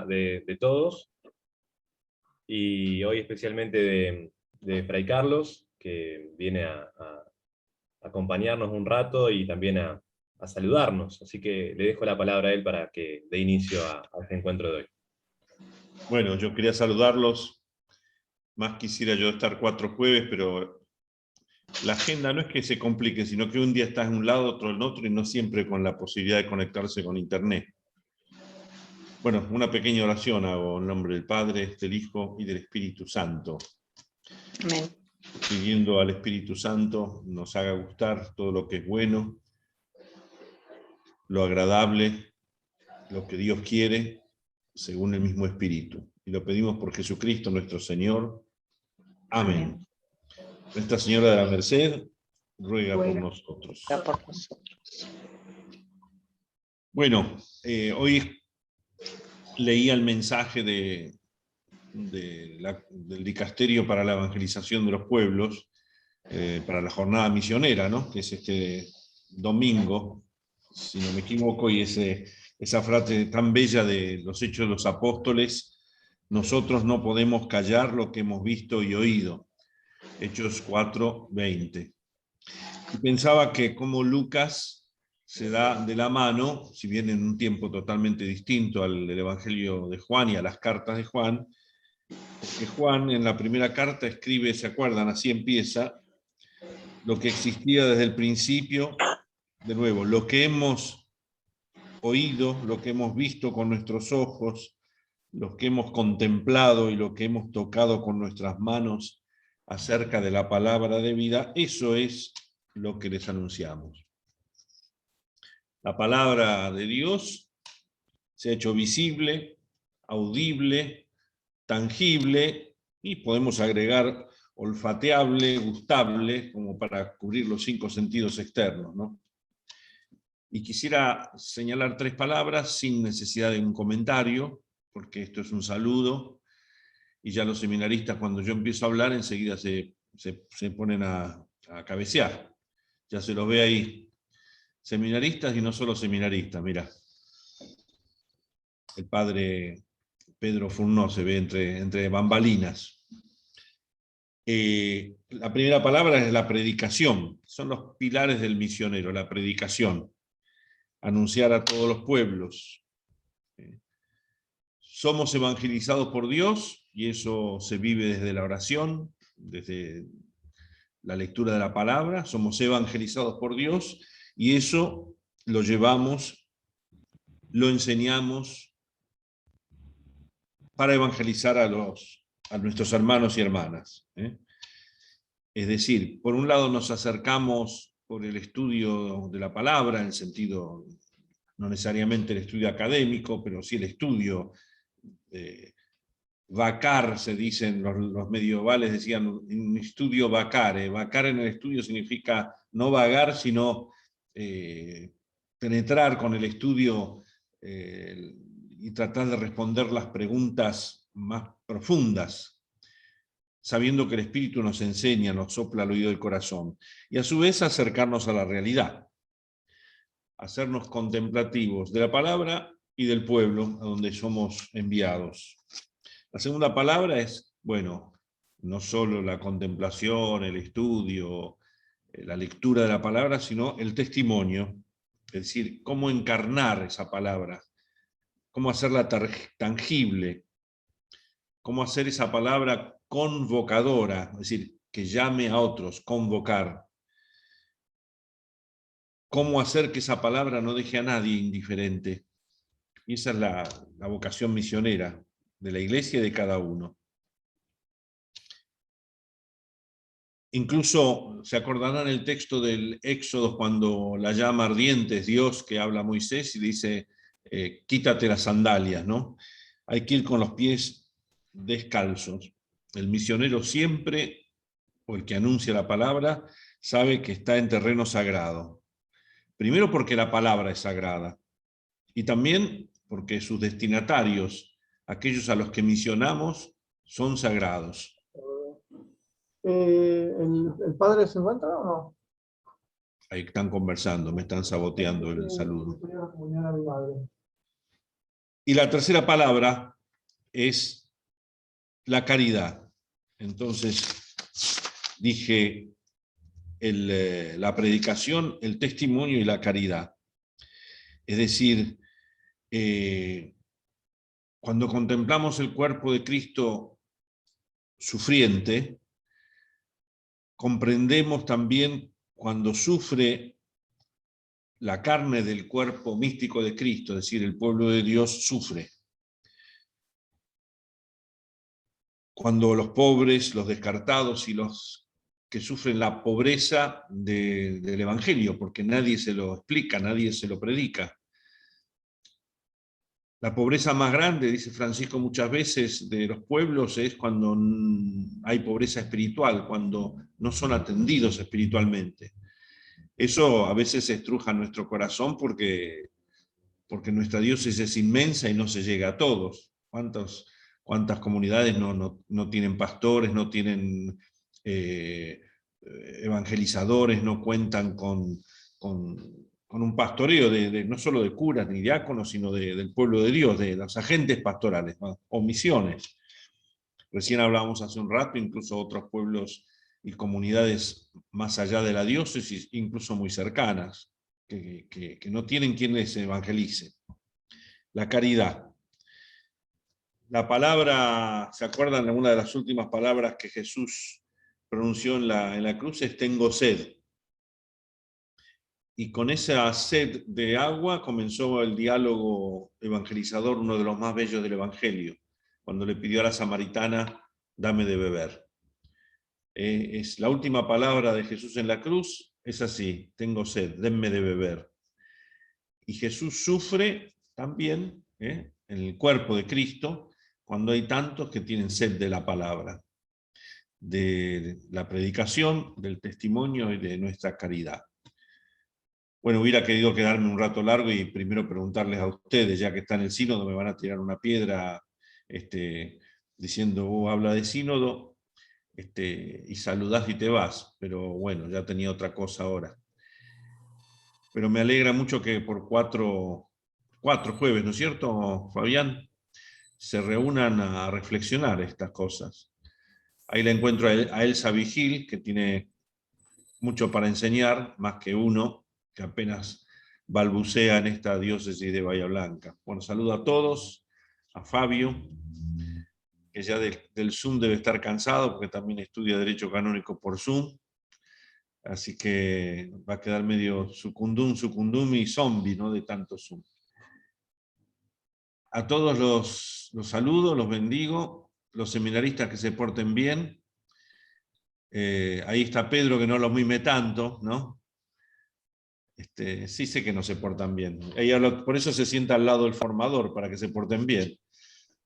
de todos, y hoy especialmente de Fray Carlos, que viene a acompañarnos un rato y también a saludarnos. Así que le dejo la palabra a él para que dé inicio a este encuentro de hoy. Bueno, yo quería saludarlos. Más quisiera yo estar 4 jueves, pero la agenda no es que se complique, sino que un día estás en un lado, otro en otro, y no siempre con la posibilidad de conectarse con internet. Bueno, una pequeña oración hago en nombre del Padre, del Hijo y del Espíritu Santo. Amén. Pidiendo al Espíritu Santo nos haga gustar todo lo que es bueno, lo agradable, lo que Dios quiere, según el mismo Espíritu. Y lo pedimos por Jesucristo nuestro Señor. Amén. Nuestra Señora de la Merced, ruega por nosotros. Ruega por nosotros. Bueno, hoy leía el mensaje del Dicasterio para la Evangelización de los Pueblos, para la jornada misionera, ¿no? Que es este domingo, si no me equivoco, y esa frase tan bella de los Hechos de los Apóstoles: nosotros no podemos callar lo que hemos visto y oído. Hechos 4:20. Y pensaba que como Lucas se da de la mano, si bien en un tiempo totalmente distinto al del Evangelio de Juan y a las cartas de Juan, porque Juan en la primera carta escribe, ¿se acuerdan? Así empieza: lo que existía desde el principio, de nuevo, lo que hemos oído, lo que hemos visto con nuestros ojos, lo que hemos contemplado y lo que hemos tocado con nuestras manos acerca de la palabra de vida, eso es lo que les anunciamos. La palabra de Dios se ha hecho visible, audible, tangible, y podemos agregar olfateable, gustable, como para cubrir los 5 sentidos externos, ¿no? Y quisiera señalar 3 palabras sin necesidad de un comentario, porque esto es un saludo, y ya los seminaristas, cuando yo empiezo a hablar, enseguida se ponen a cabecear. Ya se los ve ahí. Seminaristas y no solo seminaristas, mira. El padre Pedro Furnó se ve entre bambalinas. La primera palabra es la predicación. Son los pilares del misionero, la predicación. Anunciar a todos los pueblos. Somos evangelizados por Dios, y eso se vive desde la oración, desde la lectura de la palabra. Somos evangelizados por Dios, y eso lo llevamos, lo enseñamos para evangelizar a nuestros hermanos y hermanas. Es decir, por un lado nos acercamos por el estudio de la palabra, en el sentido, no necesariamente el estudio académico, pero sí el estudio. Vacar, se dicen los medievales, decían un estudio vacare. Vacar en el estudio significa no vagar, sino penetrar con el estudio y tratar de responder las preguntas más profundas, sabiendo que el Espíritu nos enseña, nos sopla al oído del corazón, y a su vez acercarnos a la realidad, hacernos contemplativos de la palabra y del pueblo a donde somos enviados. La segunda palabra es, bueno, no solo la contemplación, el estudio, la lectura de la palabra, sino el testimonio, es decir, cómo encarnar esa palabra, cómo hacerla tangible, cómo hacer esa palabra convocadora, es decir, que llame a otros, convocar. Cómo hacer que esa palabra no deje a nadie indiferente. Y esa es la vocación misionera de la Iglesia y de cada uno. Incluso se acordarán el texto del Éxodo, cuando la llama ardiente es Dios que habla a Moisés y dice, quítate las sandalias, ¿no? Hay que ir con los pies descalzos. El misionero siempre, o el que anuncia la palabra, sabe que está en terreno sagrado. Primero porque la palabra es sagrada, y también porque sus destinatarios, aquellos a los que misionamos, son sagrados. ¿El padre se encuentra o no? Ahí están conversando, me están saboteando el saludo. Y la tercera palabra es la caridad. Entonces dije la predicación, el testimonio y la caridad. Es decir, cuando contemplamos el cuerpo de Cristo sufriente, comprendemos también cuando sufre la carne del cuerpo místico de Cristo, es decir, el pueblo de Dios sufre. Cuando los pobres, los descartados y los que sufren la pobreza del Evangelio, porque nadie se lo explica, nadie se lo predica. La pobreza más grande, dice Francisco muchas veces, de los pueblos es cuando hay pobreza espiritual, cuando no son atendidos espiritualmente. Eso a veces estruja nuestro corazón porque nuestra diócesis es inmensa y no se llega a todos. ¿Cuántas comunidades no tienen pastores, no tienen evangelizadores, no cuentan con un pastoreo no solo de curas ni diáconos, sino del pueblo de Dios, de los agentes pastorales, ¿no? O misiones. Recién hablábamos hace un rato, incluso otros pueblos y comunidades más allá de la diócesis, incluso muy cercanas, que no tienen quien les evangelice. La caridad. La palabra, ¿se acuerdan de una de las últimas palabras que Jesús pronunció en la cruz? Es tengo sed. Y con esa sed de agua comenzó el diálogo evangelizador, uno de los más bellos del Evangelio, cuando le pidió a la samaritana, dame de beber. Es la última palabra de Jesús en la cruz, es así, tengo sed, denme de beber. Y Jesús sufre también en el cuerpo de Cristo cuando hay tantos que tienen sed de la palabra, de la predicación, del testimonio y de nuestra caridad. Bueno, hubiera querido quedarme un rato largo y primero preguntarles a ustedes, ya que está en el sínodo, me van a tirar una piedra diciendo, habla de sínodo, y saludás y te vas, pero bueno, ya tenía otra cosa ahora. Pero me alegra mucho que por cuatro jueves, ¿no es cierto, Fabián? Se reúnan a reflexionar estas cosas. Ahí la encuentro a Elsa Vigil, que tiene mucho para enseñar, más que uno, que apenas balbucea en esta diócesis de Bahía Blanca. Bueno, saludo a todos, a Fabio, que ya del Zoom debe estar cansado, porque también estudia Derecho Canónico por Zoom, así que va a quedar medio sucundum y zombie, ¿no? De tanto Zoom. A todos los saludo, los bendigo, los seminaristas que se porten bien. Ahí está Pedro, que no los mime tanto, ¿no? Sí sé que no se portan bien. Por eso se sienta al lado del formador, para que se porten bien.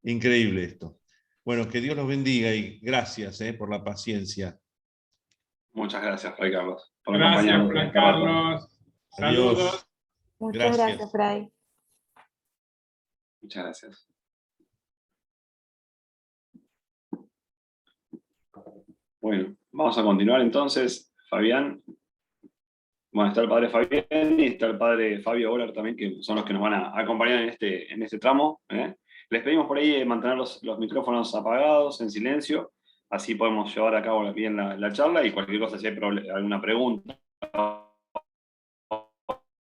Increíble esto. Bueno, que Dios los bendiga y gracias por la paciencia. Muchas gracias, Fray Carlos, por Gracias, acompañarnos. Fray Carlos. Adiós. Saludos. Muchas gracias, Fray. Muchas gracias. Bueno, vamos a continuar entonces, Fabián. Bueno, está el padre Fabián y está el padre Fabio Olar también, que son los que nos van a acompañar en este tramo. Les pedimos por ahí mantener los micrófonos apagados, en silencio, así podemos llevar a cabo bien la charla y cualquier cosa, si hay alguna pregunta,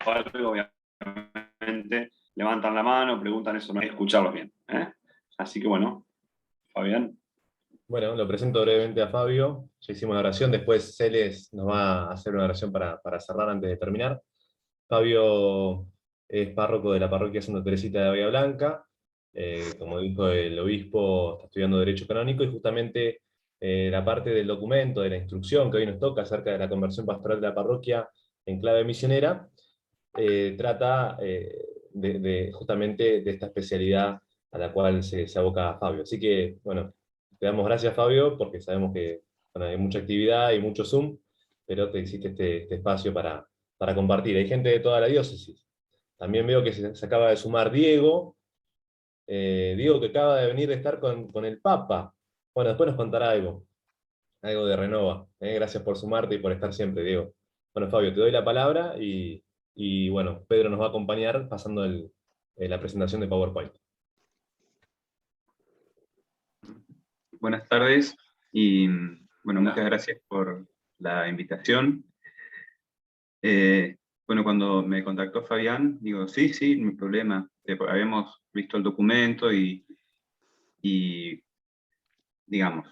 obviamente levantan la mano, preguntan eso, no hay que escucharlos bien. Así que bueno, Fabián. Bueno, lo presento brevemente a Fabio. Ya hicimos la oración, después Celes nos va a hacer una oración para cerrar antes de terminar. Fabio es párroco de la parroquia Santa Teresita de Bahía Blanca. Como dijo el obispo, está estudiando Derecho Canónico y justamente la parte del documento, de la instrucción que hoy nos toca acerca de la conversión pastoral de la parroquia en clave misionera, trata justamente de esta especialidad a la cual se aboca Fabio. Así que, bueno, te damos gracias, Fabio, porque sabemos que hay mucha actividad y mucho Zoom, pero te hiciste este espacio para compartir. Hay gente de toda la diócesis. También veo que se acaba de sumar Diego, Diego que acaba de venir a estar con el Papa. Bueno, después nos contará algo de Renova. Gracias por sumarte y por estar siempre, Diego. Bueno, Fabio, te doy la palabra y bueno, Pedro nos va a acompañar pasando la presentación de PowerPoint. buenas tardes y bueno, muchas gracias por la invitación. Bueno, cuando me contactó Fabián, digo, sí, sí, no hay problema. Habíamos visto el documento y digamos,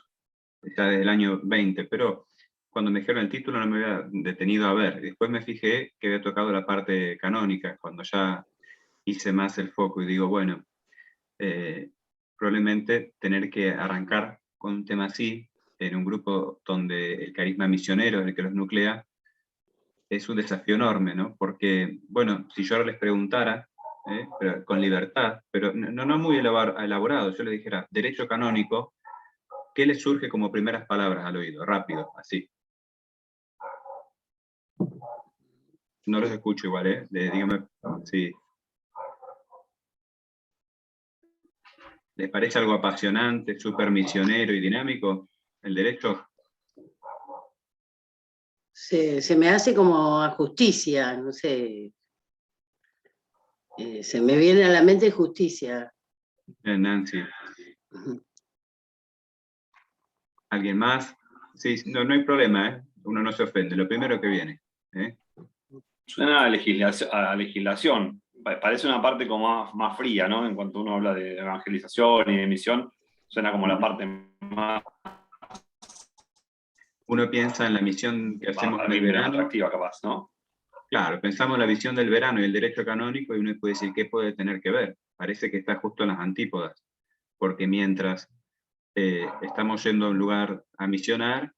ya desde el año 20, pero cuando me dijeron el título no me había detenido a ver. Después me fijé que había tocado la parte canónica, cuando ya hice más el foco y digo, bueno, probablemente tener que arrancar con un tema así, en un grupo donde el carisma misionero es el que los nuclea, es un desafío enorme, ¿no? Porque, bueno, si yo ahora les preguntara, pero con libertad, pero no muy elaborado, yo les dijera, derecho canónico, ¿qué les surge como primeras palabras al oído? Rápido, así. No los escucho igual, ¿eh? Dígame, sí. ¿Les parece algo apasionante, súper misionero y dinámico el derecho? Se me hace como a justicia, no sé. Se me viene a la mente justicia. Nancy. ¿Alguien más? Sí, no hay problema, ¿eh? Uno no se ofende, lo primero que viene. Suena a legislación. Parece una parte como más fría, ¿no? En cuanto uno habla de evangelización y de misión, suena como la parte más... Uno piensa en la misión que hacemos en el verano. Atractiva, capaz, ¿no? Claro, pensamos en la visión del verano y el derecho canónico y uno puede decir, ¿qué puede tener que ver? Parece que está justo en las antípodas, porque mientras estamos yendo a un lugar a misionar,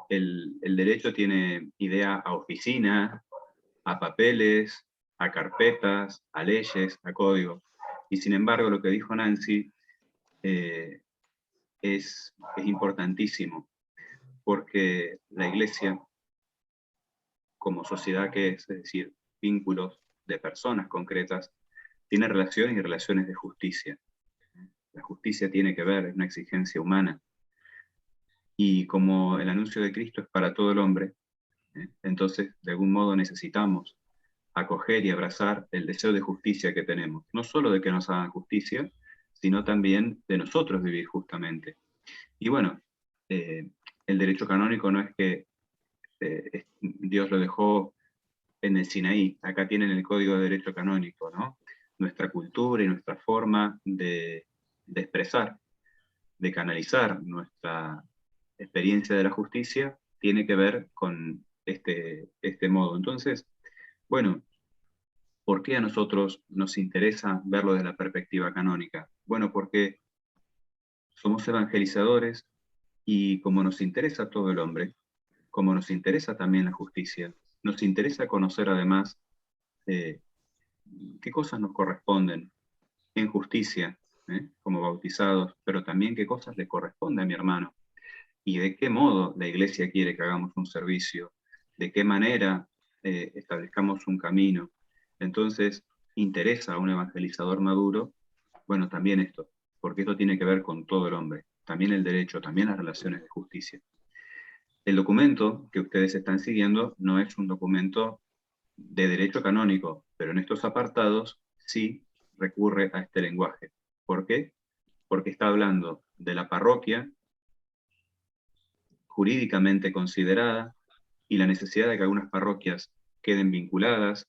el derecho tiene idea a oficina, a papeles, a carpetas, a leyes, a código. Y sin embargo, lo que dijo Nancy es importantísimo, porque la Iglesia, como sociedad que es decir, vínculos de personas concretas, tiene relaciones y relaciones de justicia. La justicia tiene que ver, es una exigencia humana. Y como el anuncio de Cristo es para todo el hombre, entonces de algún modo necesitamos acoger y abrazar el deseo de justicia que tenemos. No solo de que nos hagan justicia, sino también de nosotros vivir justamente. Y bueno, el derecho canónico no es que Dios lo dejó en el Sinaí, acá tienen el Código de Derecho Canónico, ¿no? Nuestra cultura y nuestra forma de expresar, de canalizar nuestra experiencia de la justicia tiene que ver con este modo. Entonces, bueno, ¿por qué a nosotros nos interesa verlo desde la perspectiva canónica? Bueno, porque somos evangelizadores y como nos interesa todo el hombre, como nos interesa también la justicia, nos interesa conocer además qué cosas nos corresponden en justicia, como bautizados, pero también qué cosas le corresponde a mi hermano y de qué modo la Iglesia quiere que hagamos un servicio, de qué manera establezcamos un camino. Entonces, interesa a un evangelizador maduro, bueno, también esto, porque esto tiene que ver con todo el hombre, también el derecho, también las relaciones de justicia. El documento que ustedes están siguiendo no es un documento de derecho canónico, pero en estos apartados sí recurre a este lenguaje. ¿Por qué? Porque está hablando de la parroquia jurídicamente considerada y la necesidad de que algunas parroquias queden vinculadas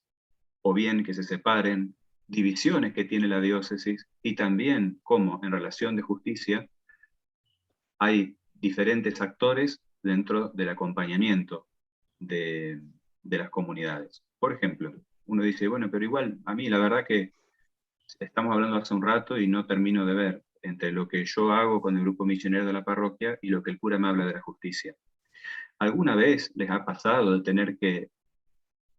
o bien que se separen, divisiones que tiene la diócesis y también cómo en relación de justicia hay diferentes actores dentro del acompañamiento de las comunidades. Por ejemplo, uno dice, bueno, pero igual a mí la verdad que estamos hablando hace un rato y no termino de ver entre lo que yo hago con el grupo misionero de la parroquia y lo que el cura me habla de la justicia. ¿Alguna vez les ha pasado de tener que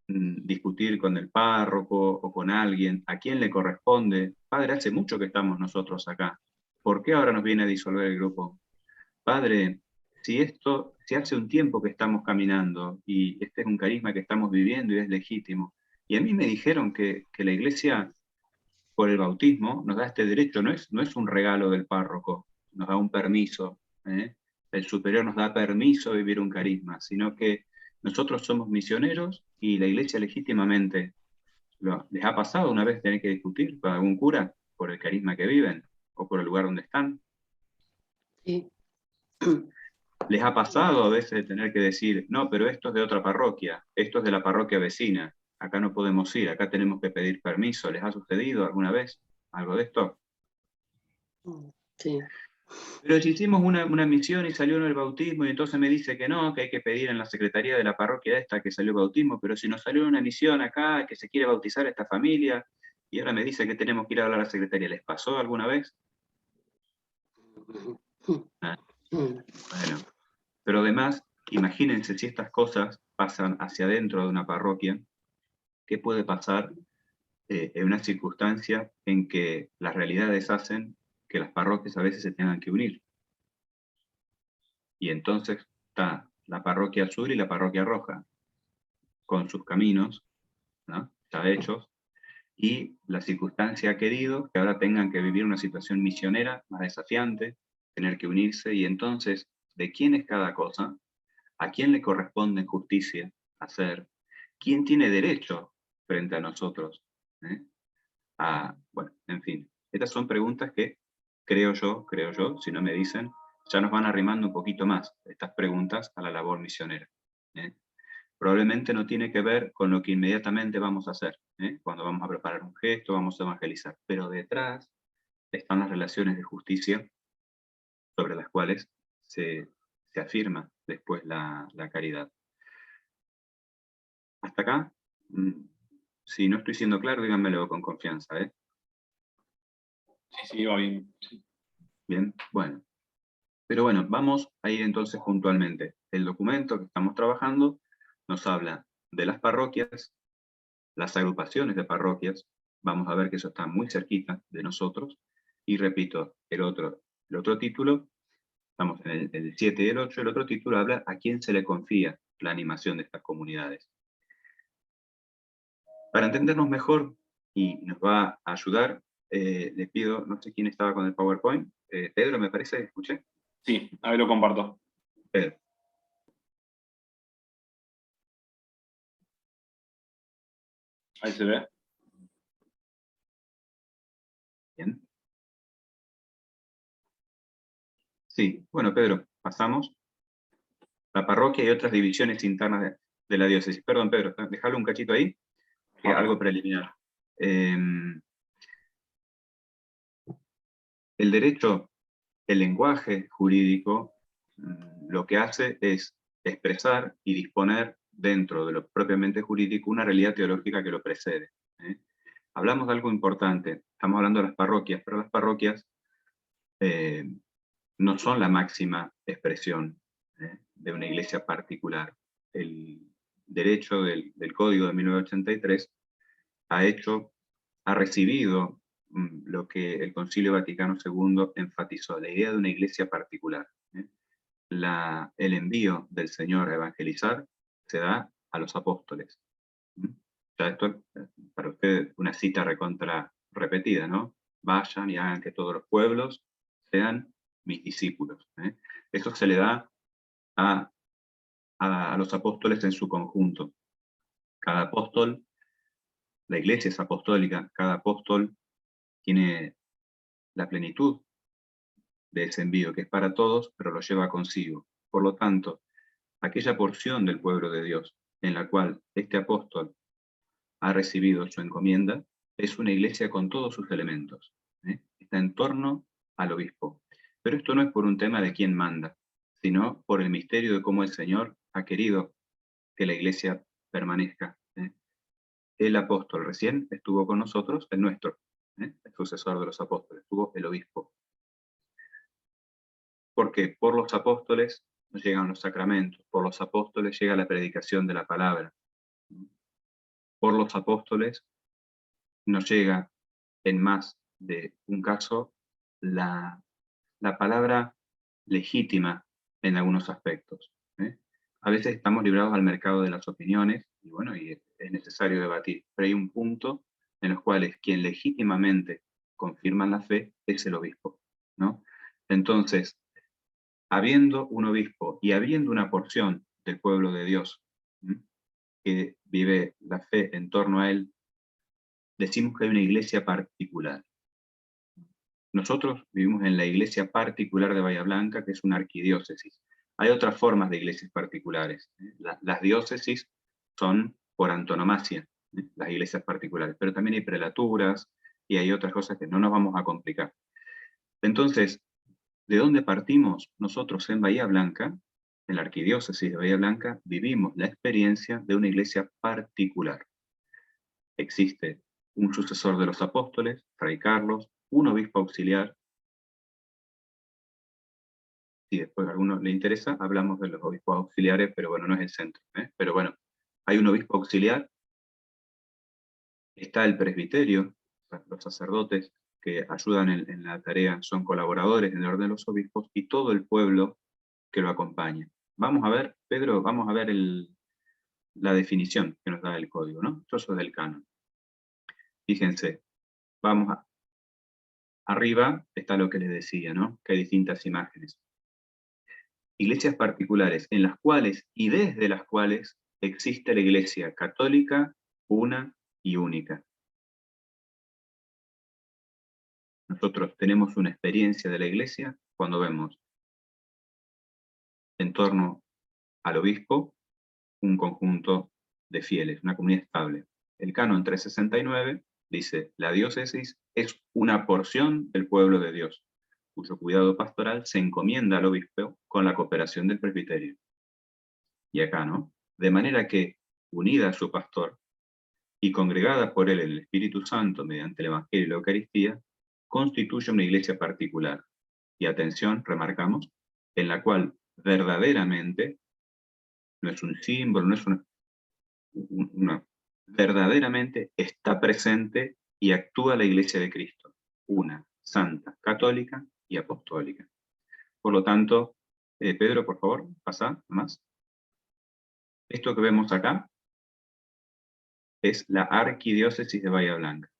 discutir con el párroco o con alguien a quién le corresponde? Padre, hace mucho que estamos nosotros acá. ¿Por qué ahora nos viene a disolver el grupo? Padre, si hace un tiempo que estamos caminando y este es un carisma que estamos viviendo y es legítimo, y a mí me dijeron que la Iglesia por el bautismo nos da este derecho, no es un regalo del párroco, nos da un permiso, el superior nos da permiso de vivir un carisma, sino que nosotros somos misioneros y la Iglesia legítimamente, ¿les ha pasado una vez tener que discutir con algún cura por el carisma que viven o por el lugar donde están? Sí. ¿Les ha pasado a veces de tener que decir, no, pero esto es de otra parroquia, esto es de la parroquia vecina, acá no podemos ir, acá tenemos que pedir permiso? ¿Les ha sucedido alguna vez algo de esto? Sí. Pero si hicimos una misión y salió el bautismo, y entonces me dice que no, que hay que pedir en la secretaría de la parroquia esta que salió el bautismo, pero si nos salió una misión acá, que se quiere bautizar esta familia, y ahora me dice que tenemos que ir a hablar a la secretaría. ¿Les pasó alguna vez? Ah, bueno, pero además, imagínense si estas cosas pasan hacia adentro de una parroquia, ¿qué puede pasar en una circunstancia en que las realidades hacen que las parroquias a veces se tengan que unir? Y entonces está la parroquia azul y la parroquia roja, con sus caminos, ¿no?, ya hechos, y la circunstancia ha querido que ahora tengan que vivir una situación misionera más desafiante, tener que unirse, y entonces, ¿de quién es cada cosa? ¿A quién le corresponde en justicia hacer? ¿Quién tiene derecho frente a nosotros? Bueno, en fin, estas son preguntas que creo yo, si no me dicen, ya nos van arrimando un poquito más estas preguntas a la labor misionera. Probablemente no tiene que ver con lo que inmediatamente vamos a hacer, cuando vamos a preparar un gesto, vamos a evangelizar, pero detrás están las relaciones de justicia sobre las cuales se afirma después la caridad. ¿Hasta acá? Si no estoy siendo claro, díganmelo con confianza. Sí, va bien. Sí. Bien, bueno. Pero bueno, vamos a ir entonces puntualmente. El documento que estamos trabajando nos habla de las parroquias, las agrupaciones de parroquias. Vamos a ver que eso está muy cerquita de nosotros. Y repito, el otro título, estamos en el 7 y el 8, el otro título habla a quién se le confía la animación de estas comunidades. Para entendernos mejor, y nos va a ayudar, les pido, no sé quién estaba con el PowerPoint, Pedro, me parece, escuché. Sí, a ver, lo comparto. Pedro. Ahí se ve. Bien. Sí, bueno, Pedro, pasamos. La parroquia y otras divisiones internas de la diócesis. Perdón, Pedro, déjalo un cachito ahí, que algo preliminar. El derecho, el lenguaje jurídico, lo que hace es expresar y disponer dentro de lo propiamente jurídico una realidad teológica que lo precede. Hablamos de algo importante, estamos hablando de las parroquias, pero las parroquias no son la máxima expresión de una iglesia particular. El derecho del Código de 1983 ha recibido lo que el Concilio Vaticano II enfatizó, la idea de una iglesia particular. El envío del Señor a evangelizar se da a los apóstoles. Ya esto, para ustedes, una cita recontra repetida, ¿no? Vayan y hagan que todos los pueblos sean mis discípulos. Eso se le da a los apóstoles en su conjunto. Cada apóstol, la iglesia es apostólica, cada apóstol tiene la plenitud de ese envío, que es para todos, pero lo lleva consigo. Por lo tanto, aquella porción del pueblo de Dios en la cual este apóstol ha recibido su encomienda, es una iglesia con todos sus elementos. Está en torno al obispo. Pero esto no es por un tema de quién manda, sino por el misterio de cómo el Señor ha querido que la iglesia permanezca. El apóstol recién estuvo con nosotros, el nuestro, el sucesor de los apóstoles, estuvo el obispo. Porque por los apóstoles nos llegan los sacramentos, por los apóstoles llega la predicación de la palabra. Por los apóstoles nos llega, en más de un caso, la palabra legítima en algunos aspectos. A veces estamos librados al mercado de las opiniones, y bueno, y es necesario debatir, pero hay un punto en los cuales quien legítimamente confirma la fe es el obispo, ¿no? Entonces, habiendo un obispo y habiendo una porción del pueblo de Dios que vive la fe en torno a él, decimos que hay una iglesia particular. Nosotros vivimos en la iglesia particular de Bahía Blanca, que es una arquidiócesis. Hay otras formas de iglesias particulares. Las diócesis son por antonomasia, las iglesias particulares, pero también hay prelaturas y hay otras cosas que no nos vamos a complicar. Entonces, ¿de dónde partimos? Nosotros en Bahía Blanca, en la arquidiócesis de Bahía Blanca, vivimos la experiencia de una iglesia particular. Existe un sucesor de los apóstoles, Fray Carlos, un obispo auxiliar. Si después a alguno le interesa, hablamos de los obispos auxiliares, pero bueno, no es el centro. Pero bueno, hay un obispo auxiliar, está el presbiterio, los sacerdotes que ayudan en la tarea son colaboradores en el orden de los obispos, y todo el pueblo que lo acompaña. Vamos a ver, Pedro, vamos a ver la definición que nos da el código, ¿no? Esto es del canon. Fíjense, arriba está lo que les decía, ¿no? Que hay distintas imágenes. Iglesias particulares en las cuales y desde las cuales existe la Iglesia católica, una y única. Nosotros tenemos una experiencia de la Iglesia cuando vemos en torno al obispo un conjunto de fieles, una comunidad estable. El canon 369 dice: la diócesis es una porción del pueblo de Dios, cuyo cuidado pastoral se encomienda al obispo con la cooperación del presbiterio. Y acá, ¿no? De manera que, unida a su pastor y congregada por él en el Espíritu Santo mediante el Evangelio y la Eucaristía, constituye una iglesia particular. Y atención, remarcamos, en la cual verdaderamente, no es un símbolo, no es verdaderamente está presente y actúa la Iglesia de Cristo, una, santa, católica y apostólica. Por lo tanto, Pedro, por favor, pasa más. Esto que vemos acá es la arquidiócesis de Bahía Blanca.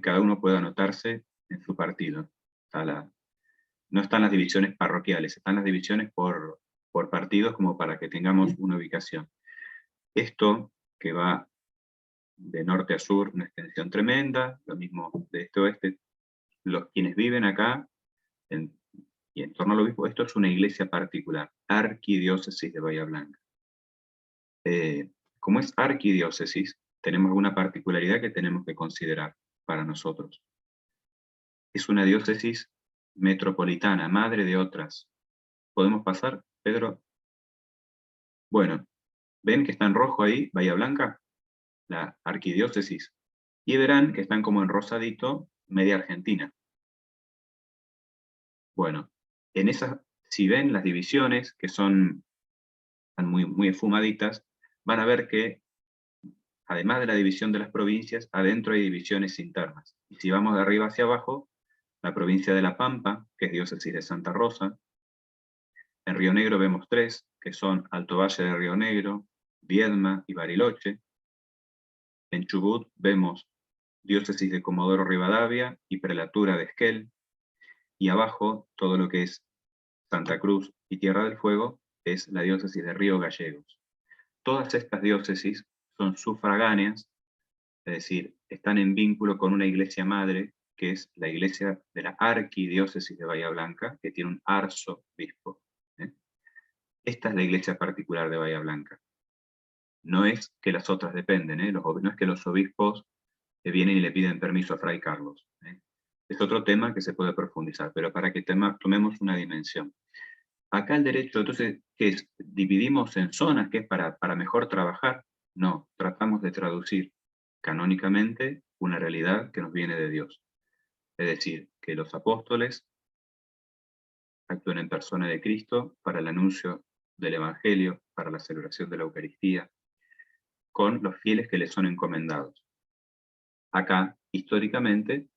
Cada uno puede anotarse en su partido. No están las divisiones parroquiales, están las divisiones por partidos, como para que tengamos una ubicación. Esto que va de norte a sur, una extensión tremenda, lo mismo de este a oeste. Quienes viven acá y en torno al obispo, esto es una iglesia particular, arquidiócesis de Bahía Blanca. Como es arquidiócesis, tenemos una particularidad que tenemos que considerar para nosotros. Es una diócesis metropolitana, madre de otras. ¿Podemos pasar, Pedro? Bueno, ¿ven que está en rojo ahí, Bahía Blanca? La arquidiócesis. Y verán que están como en rosadito, media Argentina. Bueno, en esas, si ven las divisiones, que están muy, muy esfumaditas, van a ver que, además de la división de las provincias, adentro hay divisiones internas. Y si vamos de arriba hacia abajo, la provincia de La Pampa, que es diócesis de Santa Rosa. En Río Negro vemos 3, que son Alto Valle de Río Negro, Viedma y Bariloche. En Chubut vemos diócesis de Comodoro Rivadavia y prelatura de Esquel. Y abajo, todo lo que es Santa Cruz y Tierra del Fuego, es la diócesis de Río Gallegos. Todas estas diócesis son sufragáneas, es decir, están en vínculo con una iglesia madre, que es la iglesia de la arquidiócesis de Bahía Blanca, que tiene un arzobispo. Esta es la iglesia particular de Bahía Blanca. No es que las otras dependen, no es que los obispos vienen y le piden permiso a Fray Carlos. Es otro tema que se puede profundizar, pero para que tomemos una dimensión. Acá el derecho, entonces, ¿qué es? ¿Dividimos en zonas que es para mejor trabajar? No, tratamos de traducir canónicamente una realidad que nos viene de Dios. Es decir, que los apóstoles actúan en persona de Cristo para el anuncio del Evangelio, para la celebración de la Eucaristía, con los fieles que les son encomendados. Acá, históricamente,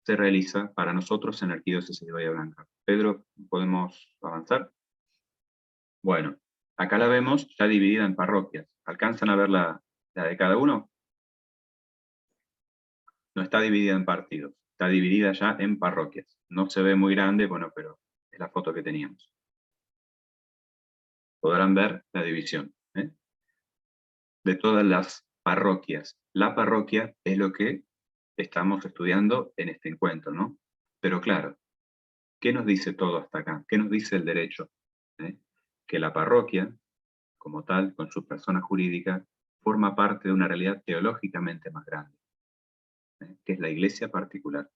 se realiza para nosotros en la arquidiócesis de Bahía Blanca. Pedro, ¿podemos avanzar? Bueno, acá la vemos ya dividida en parroquias. ¿Alcanzan a ver la de cada uno? No está dividida en partidos, está dividida ya en parroquias. No se ve muy grande, bueno, pero es la foto que teníamos. Podrán ver la división de todas las parroquias. La parroquia es lo que estamos estudiando en este encuentro, ¿no? Pero claro, ¿qué nos dice todo hasta acá? ¿Qué nos dice el derecho? Que la parroquia, como tal, con su persona jurídica, forma parte de una realidad teológicamente más grande, que es la iglesia particular.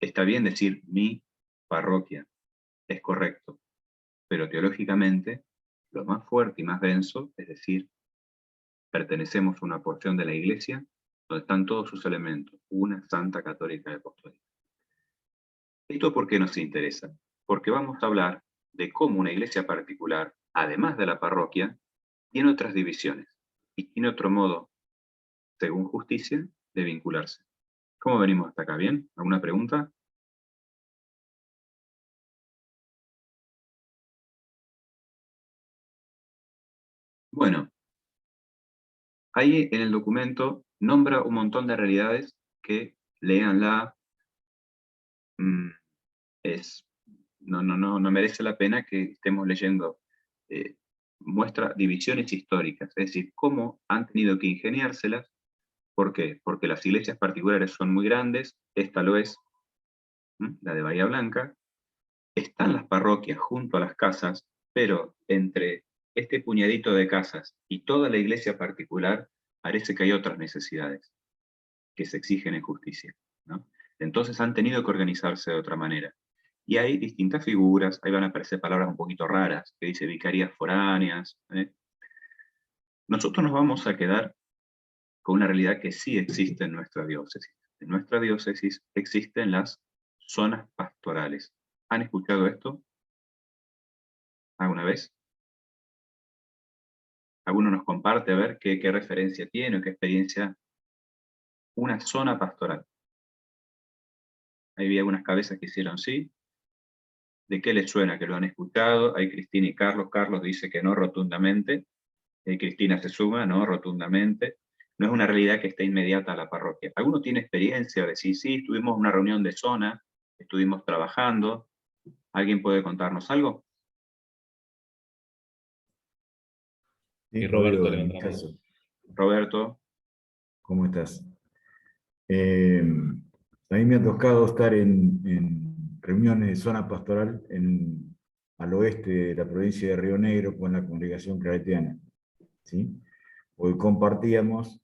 Está bien decir mi parroquia, es correcto, pero teológicamente lo más fuerte y más denso es decir, pertenecemos a una porción de la iglesia donde están todos sus elementos, una santa católica y apostólica. ¿Esto por qué nos interesa? Porque vamos a hablar de cómo una iglesia particular, además de la parroquia, tiene otras divisiones y tiene otro modo, según justicia, de vincularse. ¿Cómo venimos hasta acá? ¿Bien? ¿Alguna pregunta? Bueno, ahí en el documento nombra un montón de realidades que, léanla, no merece la pena que estemos leyendo. Muestra divisiones históricas, es decir, cómo han tenido que ingeniárselas. ¿Por qué? Porque las iglesias particulares son muy grandes, esta lo es, la de Bahía Blanca, están las parroquias junto a las casas, pero entre este puñadito de casas y toda la iglesia particular, parece que hay otras necesidades que se exigen en justicia, ¿no? Entonces han tenido que organizarse de otra manera. Y hay distintas figuras, ahí van a aparecer palabras un poquito raras, que dice vicarías foráneas. Nosotros nos vamos a quedar con una realidad que sí existe en nuestra diócesis. En nuestra diócesis existen las zonas pastorales. ¿Han escuchado esto alguna vez? ¿Alguno nos comparte a ver qué referencia tiene o qué experiencia? Una zona pastoral. Ahí vi algunas cabezas que hicieron sí. ¿De qué les suena que lo han escuchado? Hay Cristina y Carlos. Carlos dice que no rotundamente. Cristina se suma, no rotundamente. No es una realidad que esté inmediata a la parroquia. ¿Alguno tiene experiencia de decir, sí, tuvimos una reunión de zona, estuvimos trabajando? ¿Alguien puede contarnos algo? Y Roberto en mi levanta la mano. caso. Roberto. ¿Cómo estás? A mí me ha tocado estar en reuniones de zona pastoral al oeste de la provincia de Río Negro con la congregación claretiana, ¿sí? Hoy compartíamos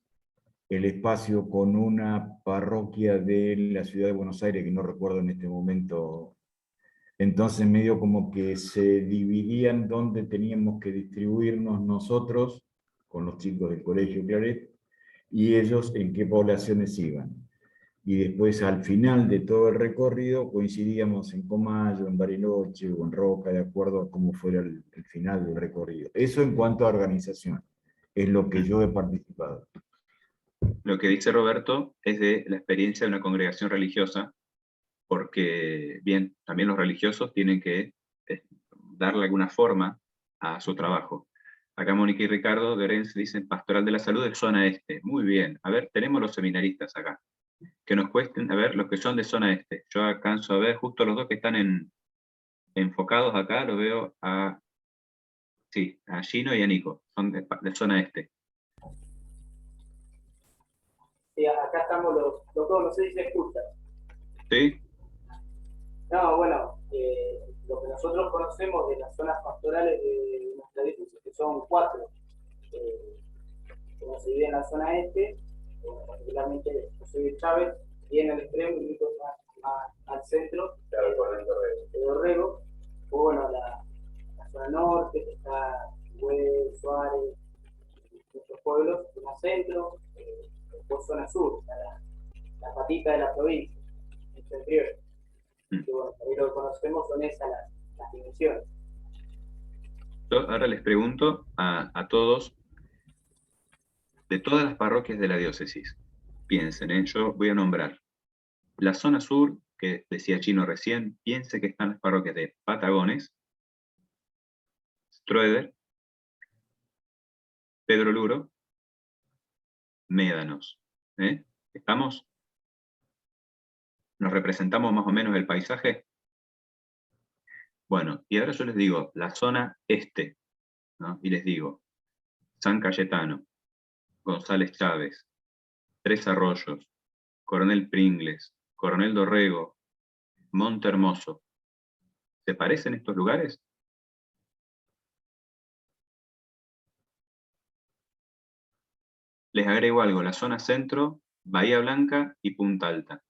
el espacio con una parroquia de la ciudad de Buenos Aires, que no recuerdo en este momento. Entonces medio como que se dividían dónde teníamos que distribuirnos nosotros, con los chicos del Colegio Claret, y ellos en qué poblaciones iban. Y después al final de todo el recorrido coincidíamos en Comayo, en Bariloche o en Roca, de acuerdo a cómo fuera el final del recorrido. Eso en cuanto a organización, es lo que yo he participado. Lo que dice Roberto es de la experiencia de una congregación religiosa, porque, bien, también los religiosos tienen que darle alguna forma a su trabajo. Acá Mónica y Ricardo de Orense dicen Pastoral de la Salud de zona este. Muy bien. A ver, tenemos los seminaristas acá. Que nos cuesten, a ver, los que son de zona este. Yo alcanzo a ver justo los dos que están enfocados acá, los veo a Gino y a Nico. Son de zona este. Sí, acá estamos los dos, no sé si se escucha. ¿Sí? No, bueno, lo que nosotros conocemos de las zonas pastorales de nuestra diócesis, que son 4, como se divide en la zona este, particularmente José Luis Chávez, y en el extremo, un poquito más al centro, de Dorrego, o bueno, la zona norte, que está Güell, Suárez, nuestros pueblos, zona centro, después zona sur, la patita de la provincia, el interior. Y bueno, lo que conocemos son esas las dimensiones. Yo ahora les pregunto a todos, de todas las parroquias de la diócesis, piensen, yo voy a nombrar la zona sur, que decía Chino recién, piense que están las parroquias de Patagones, Stroeder, Pedro Luro, Médanos. ¿Estamos? ¿Nos representamos más o menos el paisaje? Bueno, y ahora yo les digo, la zona este, ¿no? Y les digo, San Cayetano, González Chávez, Tres Arroyos, Coronel Pringles, Coronel Dorrego, Monte Hermoso, ¿se parecen estos lugares? Les agrego algo, la zona centro, Bahía Blanca y Punta Alta.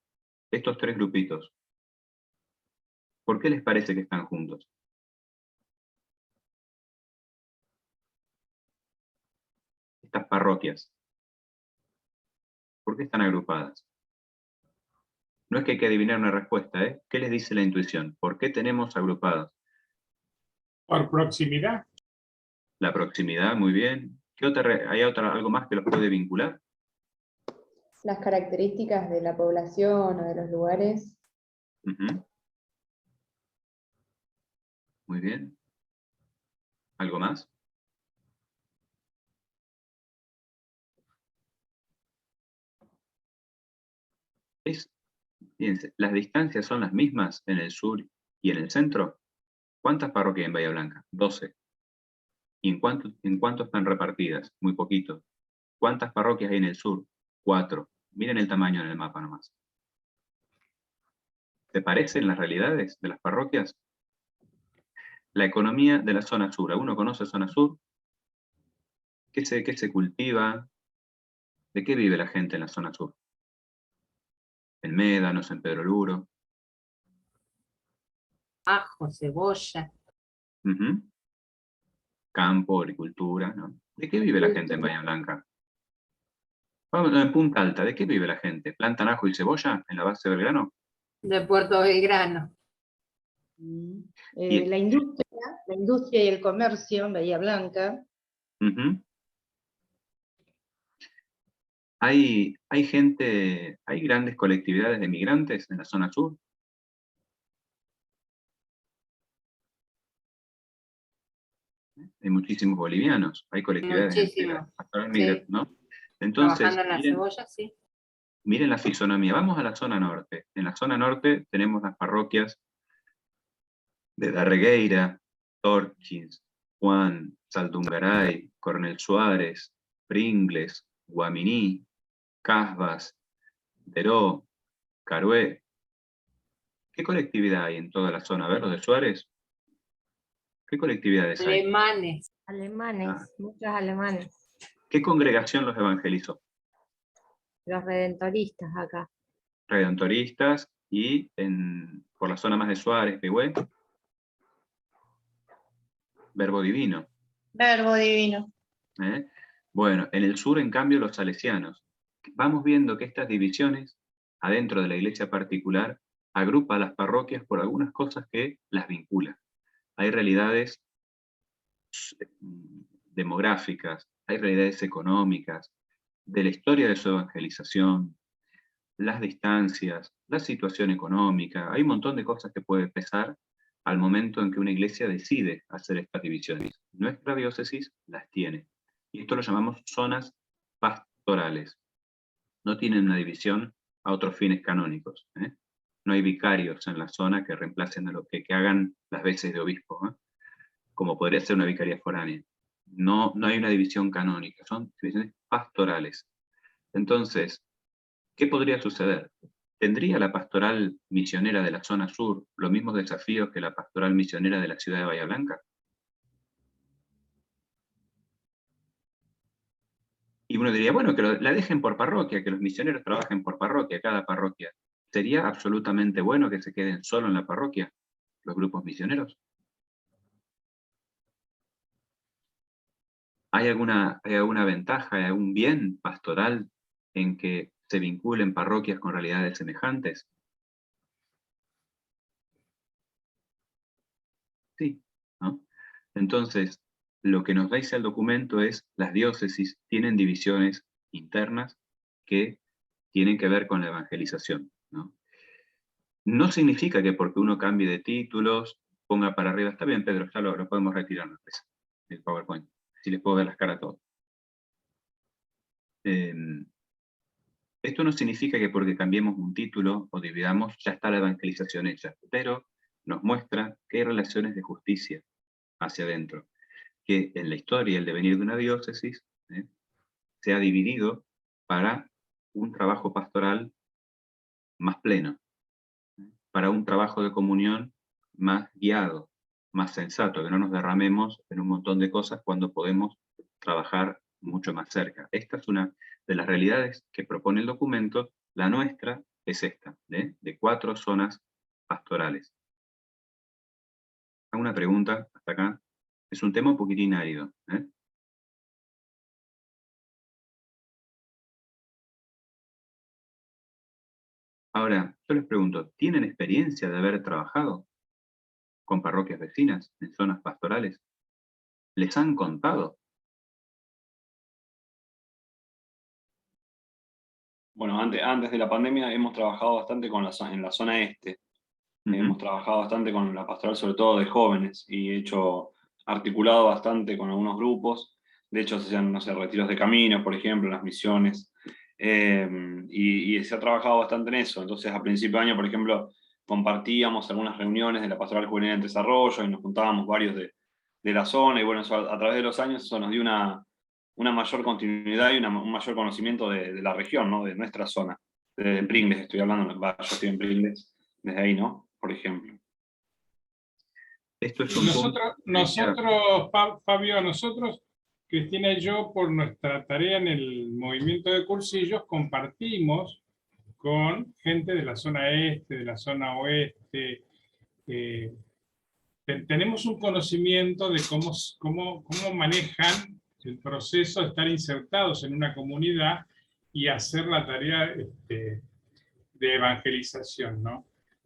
Estos tres grupitos. ¿Por qué les parece que están juntos? Estas parroquias. ¿Por qué están agrupadas? No es que hay que adivinar una respuesta, ¿eh? ¿Qué les dice la intuición? ¿Por qué tenemos agrupados? Por proximidad. La proximidad, muy bien. ¿Hay algo más que los puede vincular? Las características de la población o de los lugares. Ujú. Muy bien. ¿Algo más? Fíjense, las distancias son las mismas en el sur y en el centro. ¿Cuántas parroquias en Bahía Blanca? 12. ¿Y en cuánto están repartidas? Muy poquito. ¿Cuántas parroquias hay en el sur? 4. Miren el tamaño en el mapa nomás. ¿Se parecen las realidades de las parroquias? La economía de la zona sur. ¿Alguno conoce zona sur? ¿Qué se cultiva? ¿De qué vive la gente en la zona sur? En Médanos, en Pedro Luro. Ajo, cebolla. Ujú. Campo, agricultura, ¿no? ¿De qué vive la gente en Bahía Blanca? Vamos, en Punta Alta, ¿de qué vive la gente? ¿Plantan ajo y cebolla en la base de Belgrano? De Puerto Belgrano. Y- La industria y el comercio en Bahía Blanca. Ujú. Hay grandes colectividades de migrantes en la zona sur. Hay muchísimos bolivianos, hay colectividades Muchísimo. enteras, Sí. ¿no? Entonces, Trabajando en la cebolla, sí. miren la fisonomía. Vamos a la zona norte. En la zona norte tenemos las parroquias de Darregueira, Torchins, Juan, Saldungaray, Coronel Suárez, Pringles, Guaminí, Casbas, Deró, Carué. ¿Qué colectividad hay en toda la zona? A ver, los de Suárez. ¿Qué colectividades hay? Alemanes. Alemanes, muchos alemanes. ¿Qué congregación los evangelizó? Los redentoristas acá. Redentoristas y por la zona más de Suárez, Pehue, Verbo Divino. Verbo Divino. ¿Eh? Bueno, en el sur, en cambio, los salesianos. Vamos viendo que estas divisiones, adentro de la iglesia particular, agrupa a las parroquias por algunas cosas que las vinculan. Hay realidades demográficas, hay realidades económicas, de la historia de su evangelización, las distancias, la situación económica, hay un montón de cosas que puede pesar al momento en que una iglesia decide hacer estas divisiones. Nuestra diócesis las tiene. Y esto lo llamamos zonas pastorales. No tienen una división a otros fines canónicos. No hay vicarios en la zona que reemplacen a lo que hagan las veces de obispo, como podría ser una vicaría foránea. No hay una división canónica, son divisiones pastorales. Entonces, ¿qué podría suceder? ¿Tendría la pastoral misionera de la zona sur los mismos desafíos que la pastoral misionera de la ciudad de Bahía Blanca? Y uno diría, bueno, que la dejen por parroquia, que los misioneros trabajen por parroquia, cada parroquia. ¿Sería absolutamente bueno que se queden solo en la parroquia los grupos misioneros? ¿Hay alguna ventaja, hay algún bien pastoral en que se vinculen parroquias con realidades semejantes? Sí, ¿no? Entonces, lo que nos dice el documento es las diócesis tienen divisiones internas que tienen que ver con la evangelización, ¿no? No significa que porque uno cambie de títulos, ponga para arriba, está bien Pedro, ya lo podemos retirar el PowerPoint, si les puedo ver las caras a todos. Esto no significa que porque cambiemos un título o dividamos, ya está la evangelización hecha, pero nos muestra que hay relaciones de justicia hacia adentro, que en la historia, el devenir de una diócesis, se ha dividido para un trabajo pastoral más pleno, para un trabajo de comunión más guiado, más sensato, que no nos derramemos en un montón de cosas cuando podemos trabajar mucho más cerca. Esta es una de las realidades que propone el documento. La nuestra es esta, de 4 zonas pastorales. Hago una pregunta hasta acá. Es un tema un poquitín árido. Ahora, yo les pregunto, ¿tienen experiencia de haber trabajado con parroquias vecinas en zonas pastorales? ¿Les han contado? Bueno, antes de la pandemia hemos trabajado bastante en la zona este. Hemos trabajado bastante con la pastoral, sobre todo de jóvenes, y articulado bastante con algunos grupos. De hecho, se hacían, no sé, retiros de caminos, por ejemplo, en las misiones. Y se ha trabajado bastante en eso. Entonces, a principio de año, por ejemplo, compartíamos algunas reuniones de la Pastoral Juvenil en Desarrollo y nos juntábamos varios de la zona. Y bueno, eso, a través de los años eso nos dio una mayor continuidad y un mayor conocimiento de la región, ¿no? De nuestra zona. De Pringles estoy hablando, yo estoy en Pringles, desde ahí, ¿no? Por ejemplo. Esto es nosotros, Fabio, nosotros, Cristina y yo, por nuestra tarea en el movimiento de cursillos, compartimos con gente de la zona este, de la zona oeste. Tenemos un conocimiento de cómo manejan el proceso de estar insertados en una comunidad y hacer la tarea de evangelización, ¿no?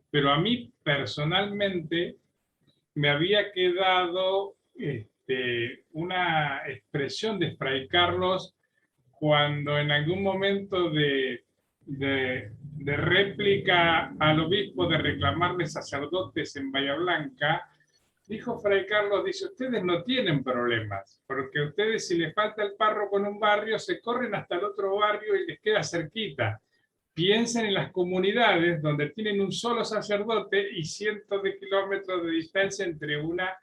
Pero a mí personalmente me había quedado una expresión de Fray Carlos cuando en algún momento de réplica al obispo de reclamarle sacerdotes en Bahía Blanca, dijo Fray Carlos, dice, ustedes no tienen problemas, porque ustedes si les falta el párroco en un barrio, se corren hasta el otro barrio y les queda cerquita. Piensen en las comunidades donde tienen un solo sacerdote y cientos de kilómetros de distancia entre una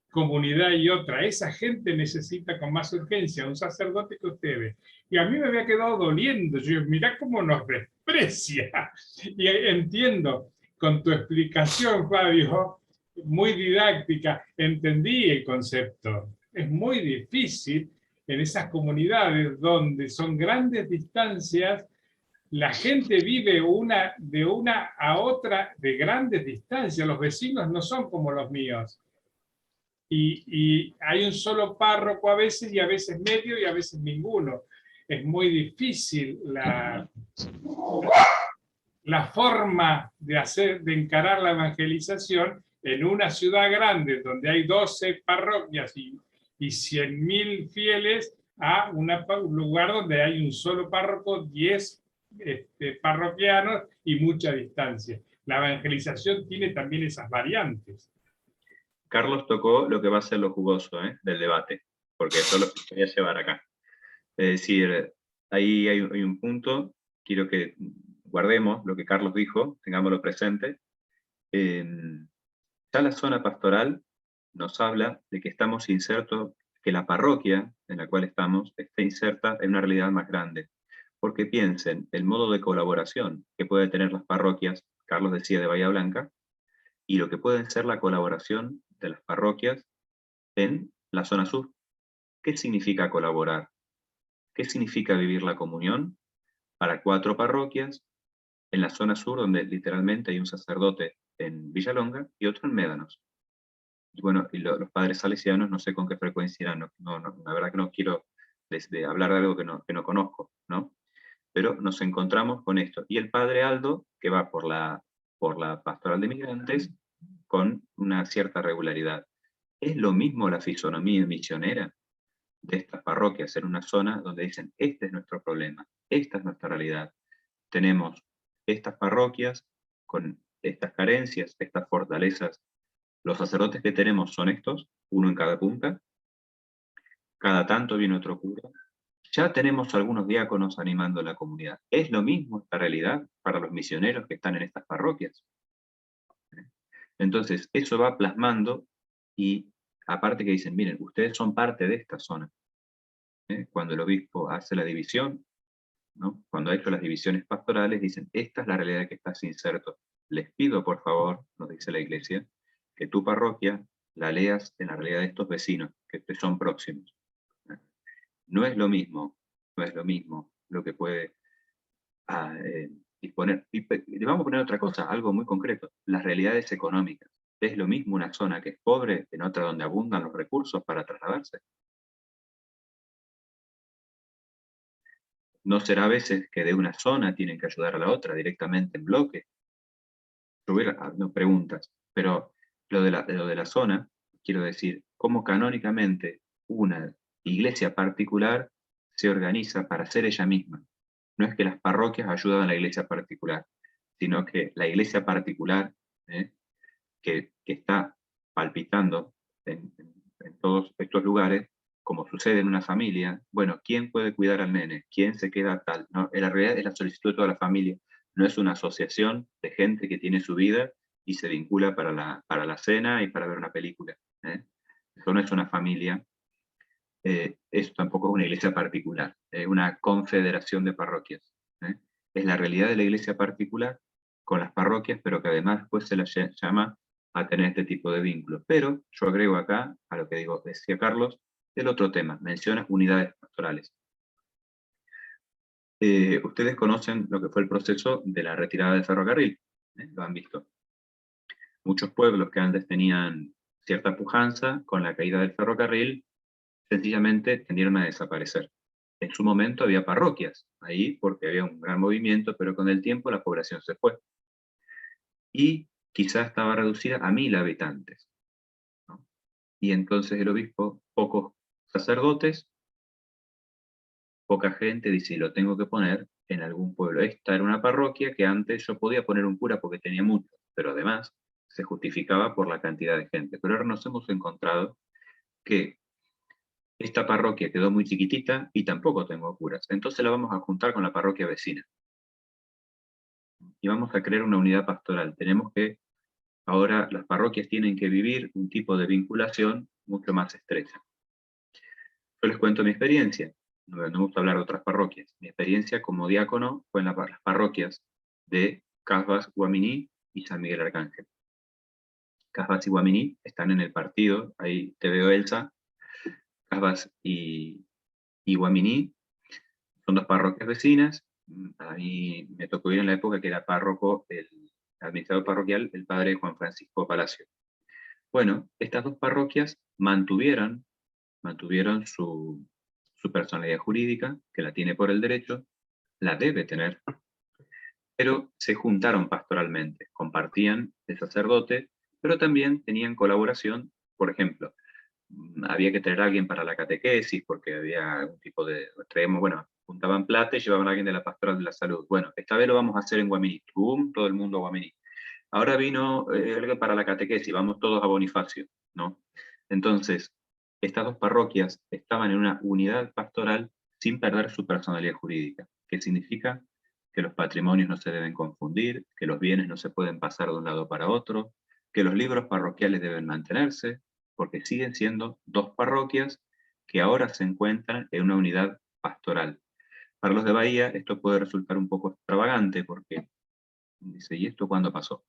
comunidad y otra. Esa gente necesita con más urgencia un sacerdote que ustedes. Y a mí me había quedado doliendo. Yo, mirá cómo nos desprecia. Y entiendo, con tu explicación, Fabio, muy didáctica, entendí el concepto. Es muy difícil en esas comunidades donde son grandes distancias. La gente vive de una a otra de grandes distancias. Los vecinos no son como los míos. Y hay un solo párroco a veces, y a veces medio, y a veces ninguno. Es muy difícil la forma de encarar la evangelización en una ciudad grande donde hay 12 parroquias y 100.000 fieles a un lugar donde hay un solo párroco, 10 parroquianos y mucha distancia. La evangelización tiene también esas variantes. Carlos tocó lo que va a ser lo jugoso del debate, porque eso es lo que quería llevar acá. Es decir, ahí hay un punto, quiero que guardemos lo que Carlos dijo, tengámoslo presente. Ya la zona pastoral nos habla de que estamos insertos, que la parroquia en la cual estamos está inserta en una realidad más grande. Porque piensen, el modo de colaboración que pueden tener las parroquias, Carlos decía de Bahía Blanca, y lo que puede ser la colaboración de las parroquias en la zona sur. ¿Qué significa colaborar? ¿Qué significa vivir la comunión para 4 parroquias en la zona sur, donde literalmente hay un sacerdote en Villalonga y otro en Médanos? Y bueno, y los padres salesianos no sé con qué frecuencia irán, la verdad que no quiero hablar de algo que no conozco, ¿no? Pero nos encontramos con esto. Y el padre Aldo, que va por la pastoral de migrantes, con una cierta regularidad. ¿Es lo mismo la fisonomía misionera de estas parroquias en una zona donde dicen, este es nuestro problema, esta es nuestra realidad? Tenemos estas parroquias con estas carencias, estas fortalezas. Los sacerdotes que tenemos son estos, uno en cada punta. Cada tanto viene otro cura. Ya tenemos algunos diáconos animando a la comunidad. ¿Es lo mismo esta realidad para los misioneros que están en estas parroquias? Entonces, eso va plasmando, y aparte que dicen, miren, ustedes son parte de esta zona. Cuando el obispo hace la división, ¿no? Cuando ha hecho las divisiones pastorales, dicen, esta es la realidad que estás inserto. les pido por favor, nos dice la Iglesia, que tu parroquia la leas en la realidad de estos vecinos, que te son próximos. No es lo mismo lo que puede disponer. Y le vamos a poner otra cosa, algo muy concreto, las realidades económicas. ¿Es lo mismo una zona que es pobre en otra donde abundan los recursos para trasladarse? ¿No será a veces que de una zona tienen que ayudar a la otra directamente en bloque? No preguntas, pero lo de la zona, quiero decir, cómo canónicamente una iglesia particular se organiza para ser ella misma. No es que las parroquias ayudan a la iglesia particular, sino que la iglesia particular, que está palpitando en todos estos lugares, como sucede en una familia, bueno, ¿quién puede cuidar al nene? ¿Quién se queda tal? No, en la realidad es la solicitud de toda la familia, no es una asociación de gente que tiene su vida y se vincula para la cena y para ver una película. Eso no es una familia, eso tampoco es una iglesia particular, es una confederación de parroquias. Es la realidad de la iglesia particular con las parroquias, pero que además después se la llama a tener este tipo de vínculos. Pero yo agrego acá, a lo que decía Carlos, el otro tema, menciona unidades pastorales. Ustedes conocen lo que fue el proceso de la retirada del ferrocarril, lo han visto. Muchos pueblos que antes tenían cierta pujanza, con la caída del ferrocarril, sencillamente tendieron a desaparecer. En su momento había parroquias ahí, porque había un gran movimiento, pero con el tiempo la población se fue. Y quizás estaba reducida a 1000 habitantes. ¿no? Y entonces el obispo, pocos sacerdotes, poca gente, dice, lo tengo que poner en algún pueblo. Esta era una parroquia que antes yo podía poner un cura porque tenía mucho, pero además se justificaba por la cantidad de gente. Pero ahora nos hemos encontrado que esta parroquia quedó muy chiquitita y tampoco tengo curas. Entonces la vamos a juntar con la parroquia vecina. Y vamos a crear una unidad pastoral. Tenemos que, ahora las parroquias tienen que vivir un tipo de vinculación mucho más estrecha. Yo les cuento mi experiencia. No me gusta hablar de otras parroquias. Mi experiencia como diácono fue en las parroquias de Casbas, Guaminí y San Miguel Arcángel. Casbas y Guaminí están en el partido, ahí te veo Elsa. Casbas y Guaminí son dos parroquias vecinas. A mí me tocó ir en la época que era párroco, el administrador parroquial, el padre Juan Francisco Palacio. Bueno, estas dos parroquias mantuvieron su personalidad jurídica, que la tiene por el derecho, la debe tener, pero se juntaron pastoralmente, compartían el sacerdote, pero también tenían colaboración. Por ejemplo, había que traer a alguien para la catequesis, porque había algún tipo de, juntaban plata y llevaban a alguien de la pastoral de la salud. Bueno, esta vez lo vamos a hacer en Guaminí, todo el mundo a Guaminí. Ahora vino alguien para la catequesis, vamos todos a Bonifacio, ¿no? Entonces, estas dos parroquias estaban en una unidad pastoral sin perder su personalidad jurídica, que significa que los patrimonios no se deben confundir, que los bienes no se pueden pasar de un lado para otro, que los libros parroquiales deben mantenerse, porque siguen siendo dos parroquias que ahora se encuentran en una unidad pastoral. Para los de Bahía esto puede resultar un poco extravagante, porque dice, ¿y esto cuándo pasó?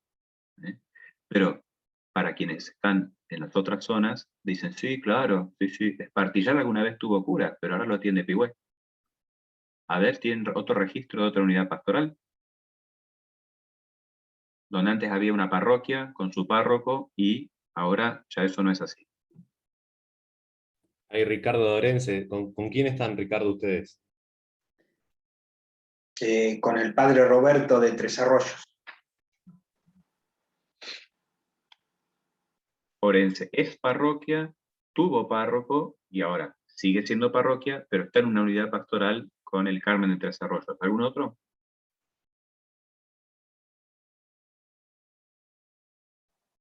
Pero para quienes están en las otras zonas, dicen, sí, claro, sí, Espartillar alguna vez tuvo cura, pero ahora lo atiende Pigüé. A ver, ¿tienen otro registro de otra unidad pastoral? Donde antes había una parroquia con su párroco y ahora ya eso no es así. Ahí Ricardo Dorense, ¿con quién están, Ricardo, ustedes? Con el padre Roberto de Tres Arroyos. Orense es parroquia, tuvo párroco y ahora sigue siendo parroquia, pero está en una unidad pastoral con el Carmen de Tres Arroyos. ¿Algún otro?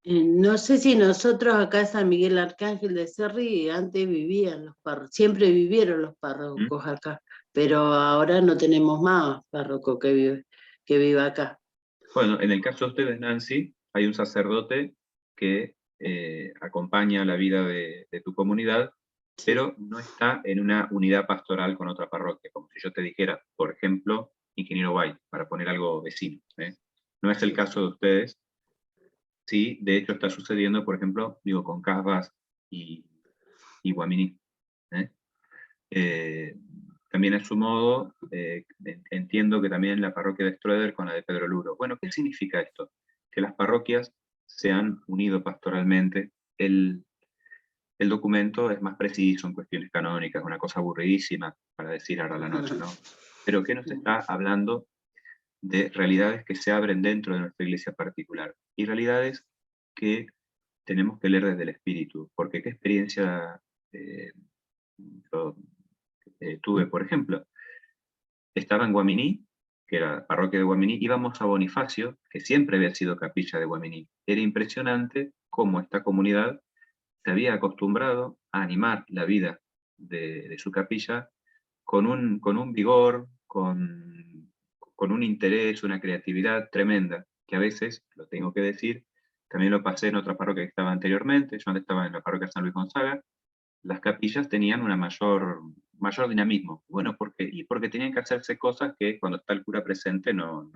No sé si nosotros acá en San Miguel Arcángel de Cerri antes vivían los párrocos, siempre vivieron los párrocos acá, pero ahora no tenemos más párroco que viva acá. Bueno, en el caso de ustedes, Nancy, hay un sacerdote que acompaña la vida de tu comunidad, pero no está en una unidad pastoral con otra parroquia, como si yo te dijera, por ejemplo, Ingeniero White, para poner algo vecino. No es el caso de ustedes. Sí, de hecho está sucediendo, por ejemplo, digo, con Casbas y Guaminí. También a su modo, entiendo que también la parroquia de Stroeder con la de Pedro Luro. Bueno, ¿qué significa esto? Que las parroquias se han unido pastoralmente. El documento es más preciso en cuestiones canónicas, una cosa aburridísima para decir ahora a la noche, ¿no? Pero ¿qué nos está hablando? De realidades que se abren dentro de nuestra iglesia particular, y realidades que tenemos que leer desde el espíritu, porque qué experiencia yo, tuve, por ejemplo, estaba en Guaminí, que era la parroquia de Guaminí, íbamos a Bonifacio, que siempre había sido capilla de Guaminí. Era impresionante cómo esta comunidad se había acostumbrado a animar la vida de su capilla con un vigor, con un interés, una creatividad tremenda, que a veces, lo tengo que decir, también lo pasé en otra parroquia que estaba anteriormente, yo antes estaba en la parroquia San Luis Gonzaga, las capillas tenían una mayor dinamismo. Bueno, porque tenían que hacerse cosas que cuando está el cura presente no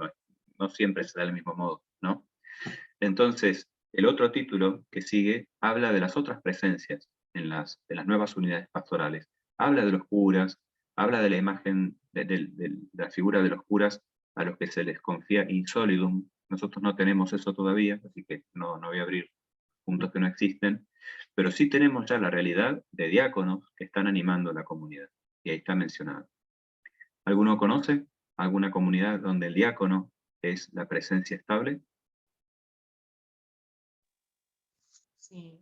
siempre se da del mismo modo, ¿no? Entonces, el otro título que sigue habla de las otras presencias en las nuevas unidades pastorales. Habla de los curas, habla de la imagen, de la figura de los curas a los que se les confía in solidum. Nosotros no tenemos eso todavía, así que no voy a abrir puntos que no existen, pero sí tenemos ya la realidad de diáconos que están animando la comunidad, y ahí está mencionado. ¿Alguno conoce alguna comunidad donde el diácono es la presencia estable? Sí,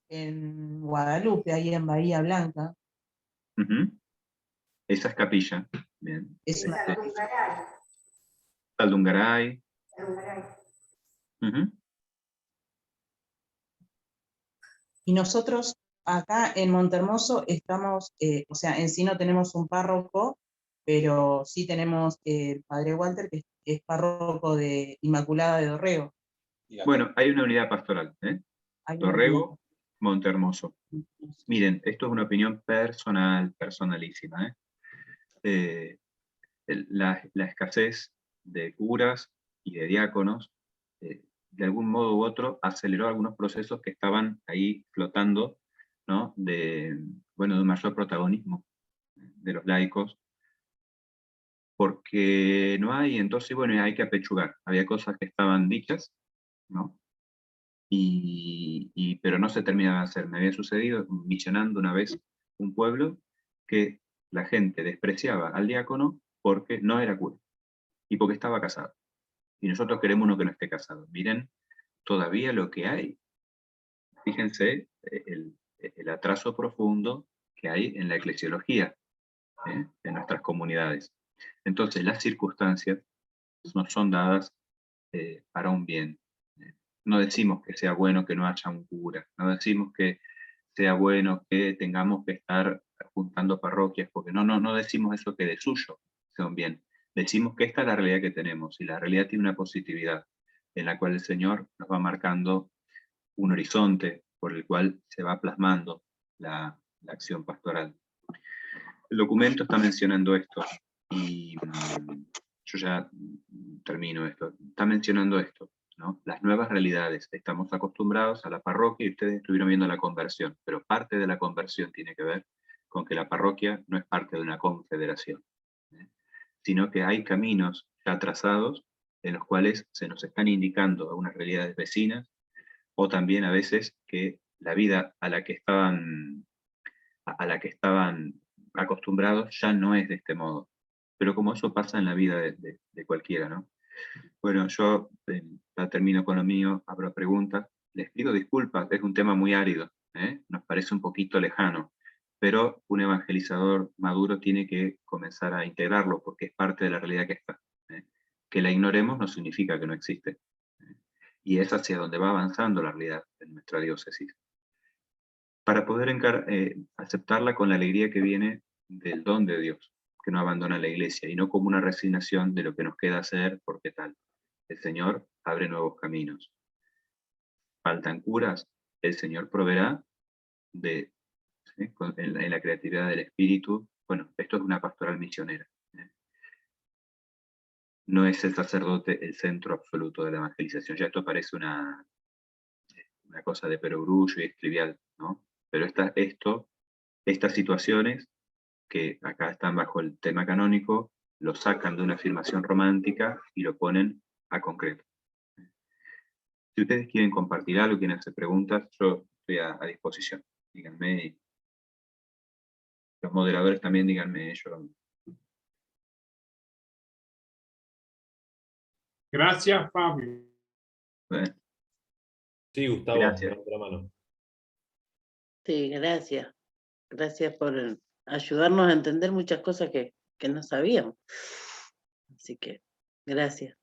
en Guadalupe, ahí en Bahía Blanca. Esa es capilla. Bien. Es una Saldungaray. Y nosotros acá en Montehermoso estamos, o sea, en sí no tenemos un párroco, pero sí tenemos el padre Walter, que es párroco de Inmaculada de Dorrego. Bueno, hay una unidad pastoral, Dorrego, Montehermoso. Miren, esto es una opinión personal, personalísima. La escasez de curas y de diáconos, de algún modo u otro, aceleró algunos procesos que estaban ahí flotando, ¿no? de un mayor protagonismo de los laicos, porque no hay, entonces, bueno, hay que apechugar. Había cosas que estaban dichas, ¿no? Pero no se terminaba de hacer. Me había sucedido misionando una vez un pueblo que la gente despreciaba al diácono porque no era cura y porque estaba casado. Y nosotros queremos uno que no esté casado. Miren todavía lo que hay. Fíjense el atraso profundo que hay en la eclesiología, en nuestras comunidades. Entonces las circunstancias nos son dadas para un bien. No decimos que sea bueno que no haya un cura, no decimos que sea bueno que tengamos que estar juntando parroquias, porque no decimos eso que de suyo sea un bien. Decimos que esta es la realidad que tenemos, y la realidad tiene una positividad, en la cual el Señor nos va marcando un horizonte por el cual se va plasmando la acción pastoral. El documento está mencionando esto, y yo ya termino esto. Está mencionando esto, ¿no? Las nuevas realidades. Estamos acostumbrados a la parroquia y ustedes estuvieron viendo la conversión, pero parte de la conversión tiene que ver con que la parroquia no es parte de una confederación, sino que hay caminos ya trazados en los cuales se nos están indicando algunas realidades vecinas, o también a veces que la vida a la que estaban acostumbrados ya no es de este modo. Pero como eso pasa en la vida de cualquiera, ¿no? Bueno, yo ya termino con lo mío, abro preguntas. Les pido disculpas, es un tema muy árido, nos parece un poquito lejano, pero un evangelizador maduro tiene que comenzar a integrarlo porque es parte de la realidad que está. Que la ignoremos no significa que no existe. Y es hacia donde va avanzando la realidad en nuestra diócesis. Para poder aceptarla con la alegría que viene del don de Dios, que no abandona la iglesia, y no como una resignación de lo que nos queda hacer, porque tal. El Señor abre nuevos caminos. Faltan curas, el Señor proveerá en la creatividad del Espíritu. Bueno, esto es una pastoral misionera. no es el sacerdote el centro absoluto de la evangelización. Ya esto parece una cosa de perogrullo y es trivial, ¿no? Pero estas situaciones, que acá están bajo el tema canónico, lo sacan de una afirmación romántica y lo ponen a concreto. Si ustedes quieren compartir algo, quieren hacer preguntas, yo estoy a disposición. Díganme. Y los moderadores también díganme ellos. Gracias, Fabio. Sí, Gustavo, Gracias. levanta la mano. Sí, gracias. Gracias por ayudarnos a entender muchas cosas que no sabíamos. Así que, gracias.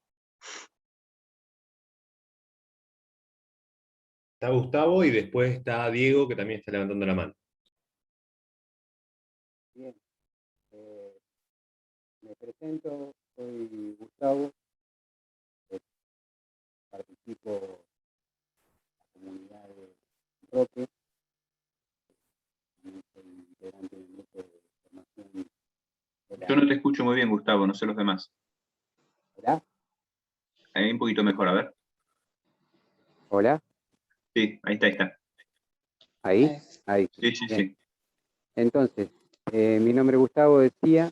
Está Gustavo y después está Diego, que también está levantando la mano. Bien, me presento, soy Gustavo, participo en la comunidad de Roque, y soy integrante del grupo de formación de la... Yo no te escucho muy bien, Gustavo, no sé los demás. ¿Hola? Ahí un poquito mejor, a ver. ¿Hola? Sí, ahí está. ¿Ahí? Ahí. Sí, sí, Bien. sí. Entonces, mi nombre es Gustavo, decía,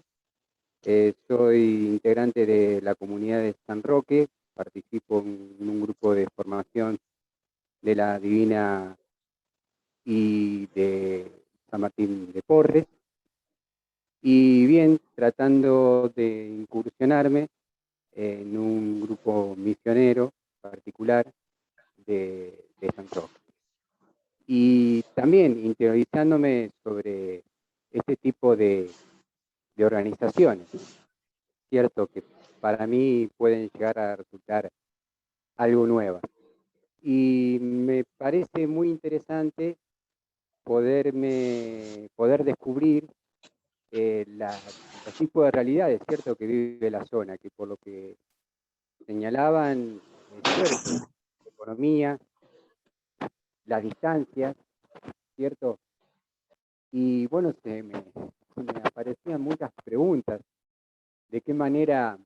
soy integrante de la comunidad de San Roque, participo en un grupo de formación de la Divina y de San Martín de Porres, y bien, tratando de incursionarme en un grupo misionero particular de San Roque. Y también interiorizándome sobre este tipo de organizaciones, cierto que para mí pueden llegar a resultar algo nuevas. Y me parece muy interesante poder descubrir los tipos de realidades, cierto, que vive la zona, que por lo que señalaban, cierto, la economía, las distancias, cierto, y bueno, se me aparecían muchas preguntas, de qué manera,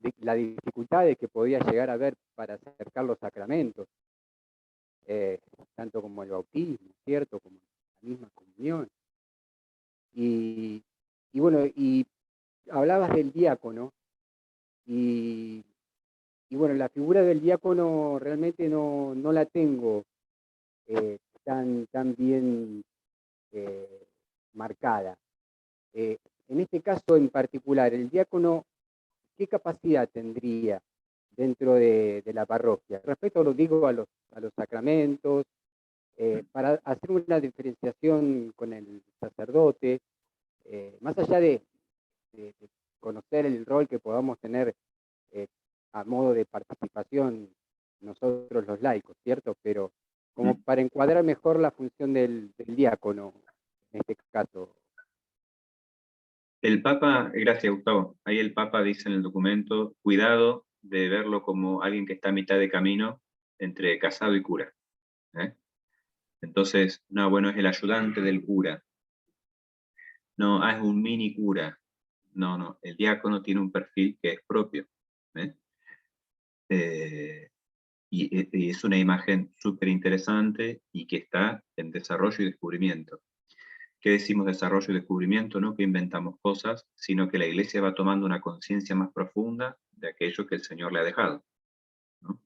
de las dificultades que podía llegar a haber para acercar los sacramentos, tanto como el bautismo, cierto, como la misma comunión. Y bueno, y hablabas del diácono, y bueno, la figura del diácono realmente no la tengo tan bien marcada. En este caso en particular, el diácono, ¿qué capacidad tendría dentro de la parroquia? Respecto, lo digo, a los sacramentos, para hacer una diferenciación con el sacerdote, más allá de conocer el rol que podamos tener a modo de participación nosotros los laicos, ¿cierto? Pero como para encuadrar mejor la función del diácono, en este caso. El Papa, gracias Gustavo, ahí el Papa dice en el documento, cuidado de verlo como alguien que está a mitad de camino entre casado y cura. Entonces, no, bueno, es el ayudante del cura. No, es un mini cura. No, el diácono tiene un perfil que es propio. Y es una imagen súper interesante y que está en desarrollo y descubrimiento. ¿Qué decimos desarrollo y descubrimiento? No que inventamos cosas, sino que la Iglesia va tomando una conciencia más profunda de aquello que el Señor le ha dejado, ¿no?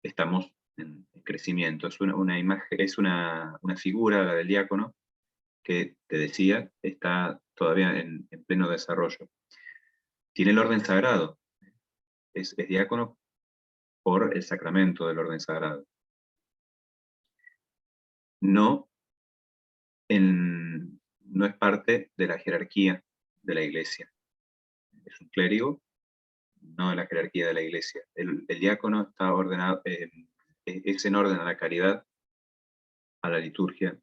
Estamos en crecimiento. Es una imagen, es una figura, la del diácono, que te decía, está todavía en pleno desarrollo. Tiene el orden sagrado. Es diácono por el sacramento del orden sagrado. No es parte de la jerarquía de la Iglesia. Es un clérigo, no de la jerarquía de la Iglesia. El diácono está ordenado, es en orden a la caridad, a la liturgia,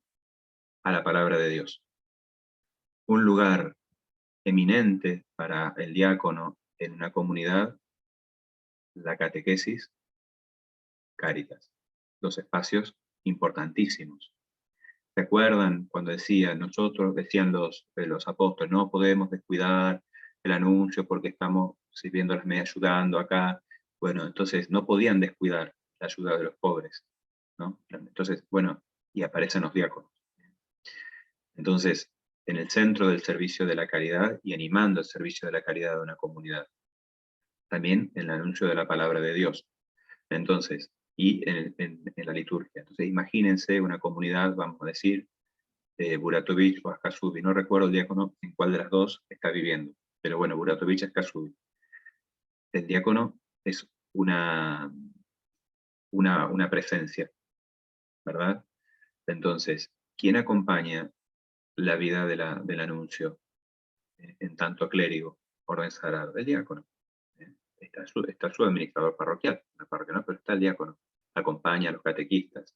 a la palabra de Dios. Un lugar eminente para el diácono en una comunidad, la catequesis, Cáritas. Dos espacios importantísimos. ¿Se acuerdan cuando decían los apóstoles, no podemos descuidar el anuncio, porque estamos sirviendo las medias, ayudando acá. Bueno, entonces no podían descuidar la ayuda de los pobres, ¿no? Entonces, bueno, y aparecen los diáconos. Entonces, en el centro del servicio de la caridad y animando el servicio de la caridad de una comunidad. También en el anuncio de la palabra de Dios. Entonces, y en la liturgia. Entonces, imagínense una comunidad, vamos a decir, Buratovich o Askasubi. No recuerdo el diácono en cuál de las dos está viviendo. Pero bueno, Buratovich, Askasubi. El diácono es una presencia, ¿verdad? Entonces, ¿quién acompaña la vida del anuncio en tanto clérigo, orden sagrado? El diácono. Está su administrador parroquial, la parroquia no, pero está el diácono. Acompaña a los catequistas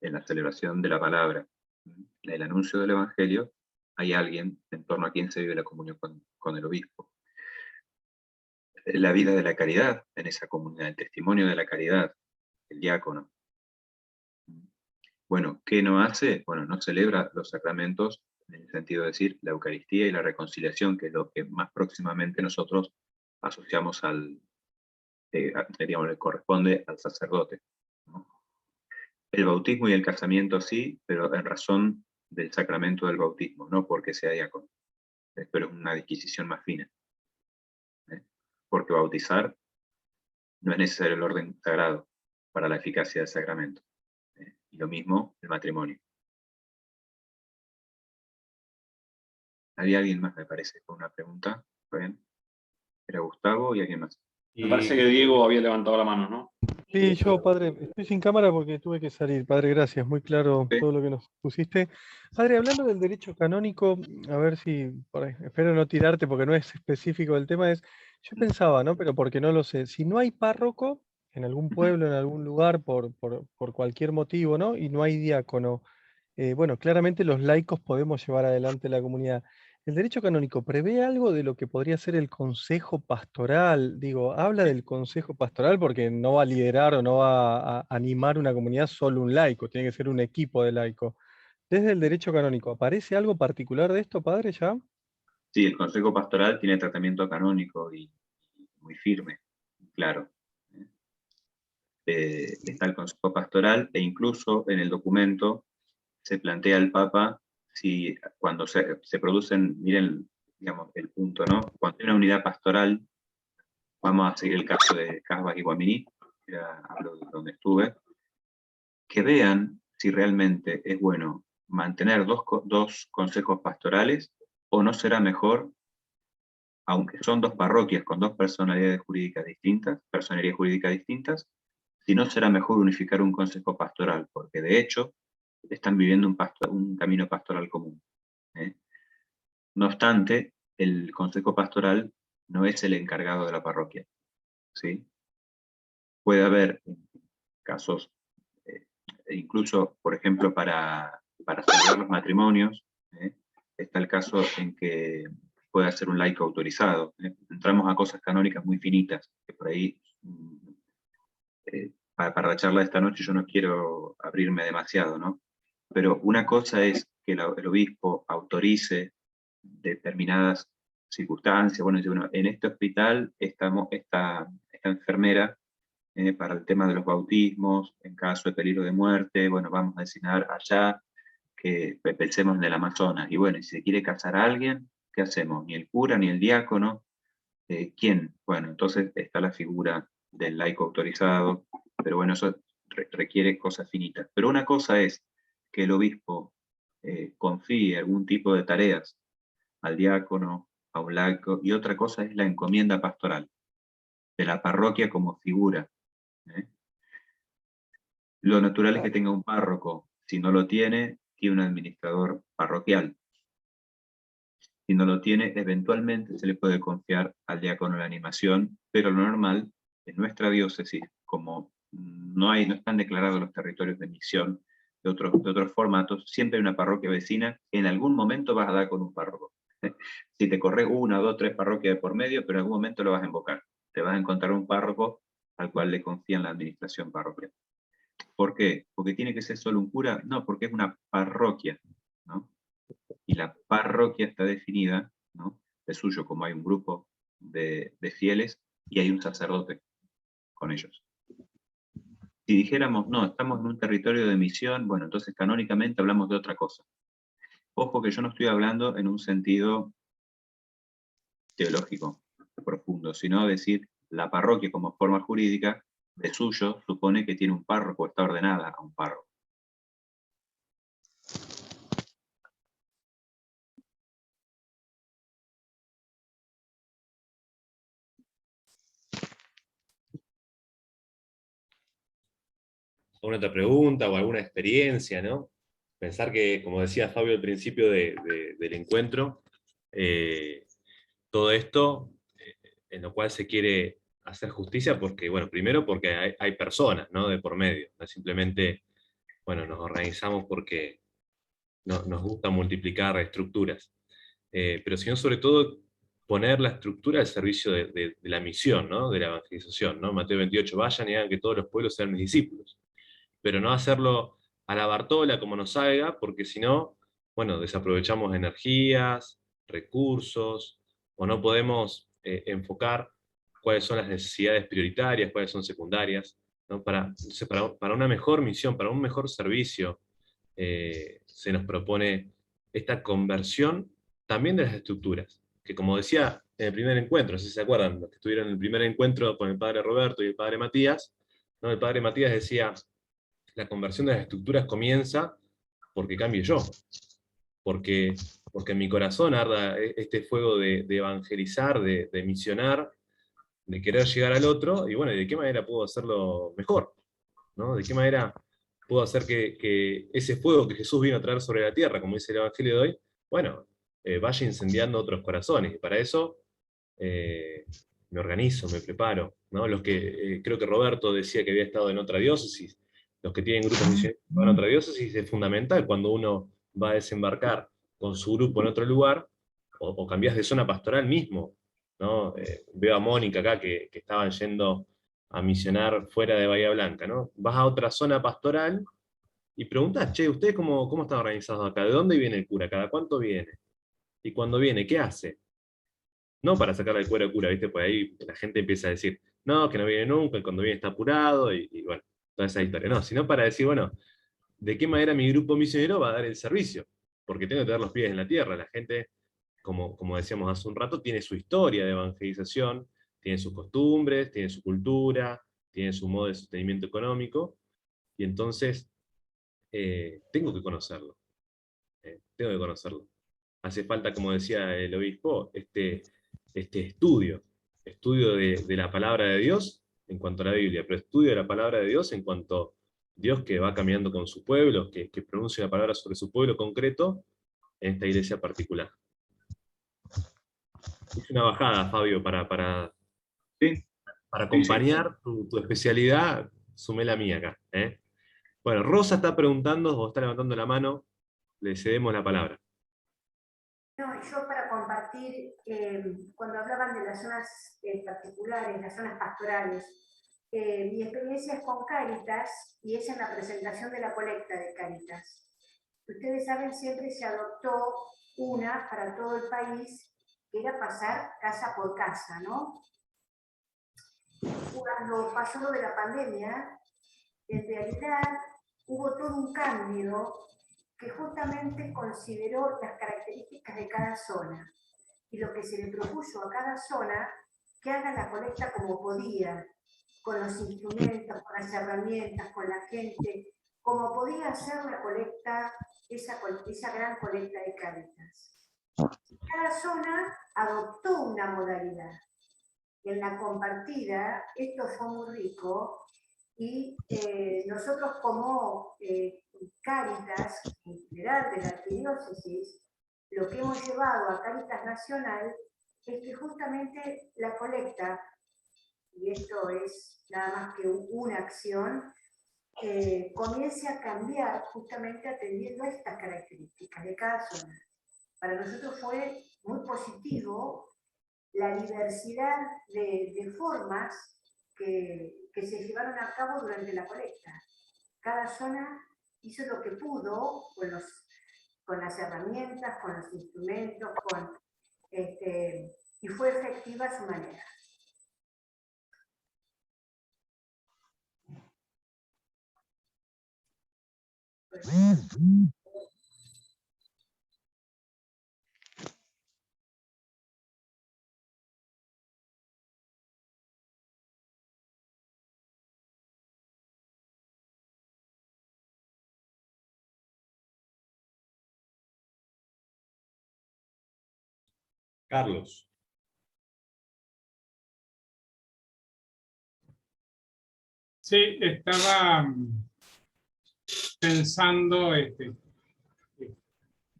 en la celebración de la palabra, en el anuncio del evangelio. Hay alguien en torno a quien se vive la comunión con el obispo. La vida de la caridad en esa comunidad, el testimonio de la caridad, el diácono. Bueno, ¿qué no hace? Bueno, no celebra los sacramentos, en el sentido de decir la Eucaristía y la reconciliación, que es lo que más próximamente nosotros asociamos digamos, le corresponde al sacerdote, ¿no? El bautismo y el casamiento sí, pero en razón del sacramento del bautismo, no porque sea diácono. Pero es una disquisición más fina. Porque bautizar no es necesario el orden sagrado para la eficacia del sacramento. Y lo mismo el matrimonio. ¿Había alguien más, me parece, con una pregunta? ¿Está bien? Era Gustavo y alguien más. Me parece que Diego había levantado la mano, ¿no? Sí, yo, padre, estoy sin cámara porque tuve que salir. Padre, gracias, muy claro todo lo que nos pusiste. Padre, hablando del derecho canónico, a ver si, espero no tirarte porque no es específico del tema, yo pensaba, ¿no? Pero porque no lo sé, si no hay párroco en algún pueblo, en algún lugar, por cualquier motivo, ¿no? Y no hay diácono, bueno, claramente los laicos podemos llevar adelante la comunidad. ¿El derecho canónico prevé algo de lo que podría ser el consejo pastoral? Digo, habla del consejo pastoral porque no va a liderar o no va a animar una comunidad solo un laico, tiene que ser un equipo de laicos. Desde el derecho canónico, ¿aparece algo particular de esto, padre, ya? Sí, el consejo pastoral tiene tratamiento canónico y muy firme, claro. Está el consejo pastoral e incluso en el documento se plantea al Papa si cuando se producen, miren, digamos, el punto, ¿no? Cuando hay una unidad pastoral, vamos a seguir el caso de Casbah y Guaminí, que era donde estuve, que vean si realmente es bueno mantener dos consejos pastorales o no será mejor, aunque son dos parroquias con dos personalidades jurídicas distintas, si no será mejor unificar un consejo pastoral, porque de hecho están viviendo un camino pastoral común. No obstante, el consejo pastoral no es el encargado de la parroquia, ¿sí? Puede haber casos, incluso, por ejemplo, para celebrar los matrimonios, está el caso en que puede ser un laico autorizado. Entramos a cosas canónicas muy finitas, que por ahí, para la charla de esta noche yo no quiero abrirme demasiado, ¿no? Pero una cosa es que el obispo autorice determinadas circunstancias. Bueno, en este hospital estamos esta enfermera para el tema de los bautismos, en caso de peligro de muerte, bueno, vamos a designar allá, que pensemos en el Amazonas. Y bueno, si se quiere casar a alguien, ¿qué hacemos? Ni el cura, ni el diácono. ¿Quién? Bueno, entonces está la figura del laico autorizado, pero bueno, eso requiere cosas finitas. Pero una cosa es que el obispo confíe algún tipo de tareas al diácono, a un laico, y otra cosa es la encomienda pastoral de la parroquia como figura. Lo natural es que tenga un párroco. Si no lo tiene, tiene un administrador parroquial. Si no lo tiene, eventualmente se le puede confiar al diácono la animación, pero lo normal en nuestra diócesis, como no están declarados los territorios de misión de otros formatos, siempre hay una parroquia vecina, en algún momento vas a dar con un párroco. Si te corres 1, 2, 3 parroquias de por medio, pero en algún momento lo vas a invocar. Te vas a encontrar un párroco al cual le confían la administración parroquial. ¿Por qué? ¿Porque tiene que ser solo un cura? No, porque es una parroquia, ¿no? Y la parroquia está definida, ¿no?, de suyo, como hay un grupo de fieles y hay un sacerdote con ellos. Si dijéramos, no, estamos en un territorio de misión, bueno, entonces canónicamente hablamos de otra cosa. Ojo que yo no estoy hablando en un sentido teológico profundo, sino decir, la parroquia como forma jurídica de suyo supone que tiene un párroco, está ordenada a un párroco. ¿Alguna otra pregunta o alguna experiencia, ¿no? Pensar que, como decía Fabio al principio del encuentro, todo esto en lo cual se quiere hacer justicia porque, bueno, primero porque hay personas, ¿no? De por medio, no simplemente, bueno, nos organizamos porque nos gusta multiplicar estructuras, pero sino sobre todo poner la estructura al servicio de la misión, ¿no? De la evangelización, ¿no? Mateo 28, vayan y hagan que todos los pueblos sean mis discípulos, pero no hacerlo a la Bartola como nos salga, porque si no, bueno, desaprovechamos energías, recursos, o no podemos enfocar cuáles son las necesidades prioritarias, cuáles son secundarias, ¿no? Entonces, para una mejor misión, para un mejor servicio, se nos propone esta conversión también de las estructuras, que como decía en el primer encuentro, no sé si se acuerdan, los que estuvieron en el primer encuentro con el padre Roberto y el padre Matías, ¿no? El padre Matías decía, la conversión de las estructuras comienza porque cambie yo, porque en mi corazón arda este fuego de evangelizar, de misionar, de querer llegar al otro, y bueno, ¿de qué manera puedo hacerlo mejor? ¿No? ¿De qué manera puedo hacer que ese fuego que Jesús vino a traer sobre la tierra, como dice el Evangelio de hoy, bueno, vaya incendiando otros corazones? Y para eso me organizo, me preparo, ¿no? Los que, creo que Roberto decía que había estado en otra diócesis, los que tienen grupos misioneros en otra diócesis, es fundamental cuando uno va a desembarcar con su grupo en otro lugar, o cambiás de zona pastoral mismo, ¿no? Veo a Mónica acá que estaban yendo a misionar fuera de Bahía Blanca, ¿no? Vas a otra zona pastoral y preguntás, che, ¿ustedes cómo están organizados acá? ¿De dónde viene el cura? ¿Cada cuánto viene? Y cuando viene, ¿qué hace? No para sacarle el cuero al cura, ¿viste? Pues ahí la gente empieza a decir, no, que no viene nunca, y cuando viene está apurado, y bueno, toda esa historia. No, sino para decir, bueno, ¿de qué manera mi grupo misionero va a dar el servicio? Porque tengo que tener los pies en la tierra. La gente, como decíamos hace un rato, tiene su historia de evangelización, tiene sus costumbres, tiene su cultura, tiene su modo de sostenimiento económico, y entonces tengo que conocerlo. Tengo que conocerlo. Hace falta, como decía el obispo, este estudio de la palabra de Dios en cuanto a la Biblia, pero estudio de la palabra de Dios en cuanto a Dios que va caminando con su pueblo, que pronuncia la palabra sobre su pueblo concreto en esta iglesia particular. Es una bajada, Fabio, para acompañar tu especialidad, sumé la mía acá. Bueno, Rosa está preguntando, o está levantando la mano, le cedemos la palabra. No, yo para compartir, cuando hablaban de las zonas particulares, las zonas pastorales, mi experiencia es con Cáritas y es en la presentación de la colecta de Cáritas. Ustedes saben, siempre se adoptó una para todo el país, que era pasar casa por casa, ¿no? Cuando pasó lo de la pandemia, en realidad hubo todo un cambio que justamente consideró las características de cada zona y lo que se le propuso a cada zona que haga la colecta como podía, con los instrumentos, con las herramientas, con la gente, como podía hacer la colecta, esa gran colecta de Cáritas. Cada zona adoptó una modalidad. En la compartida, esto fue muy rico, y nosotros como Cáritas, en general de la arquidiócesis, lo que hemos llevado a Cáritas Nacional es que justamente la colecta, y esto es nada más que una acción, comience a cambiar justamente atendiendo a estas características de cada zona. Para nosotros fue muy positivo la diversidad de formas que se llevaron a cabo durante la colecta. Cada zona hizo lo que pudo con las herramientas, con los instrumentos, y fue efectiva a su manera. Carlos. Sí, estaba pensando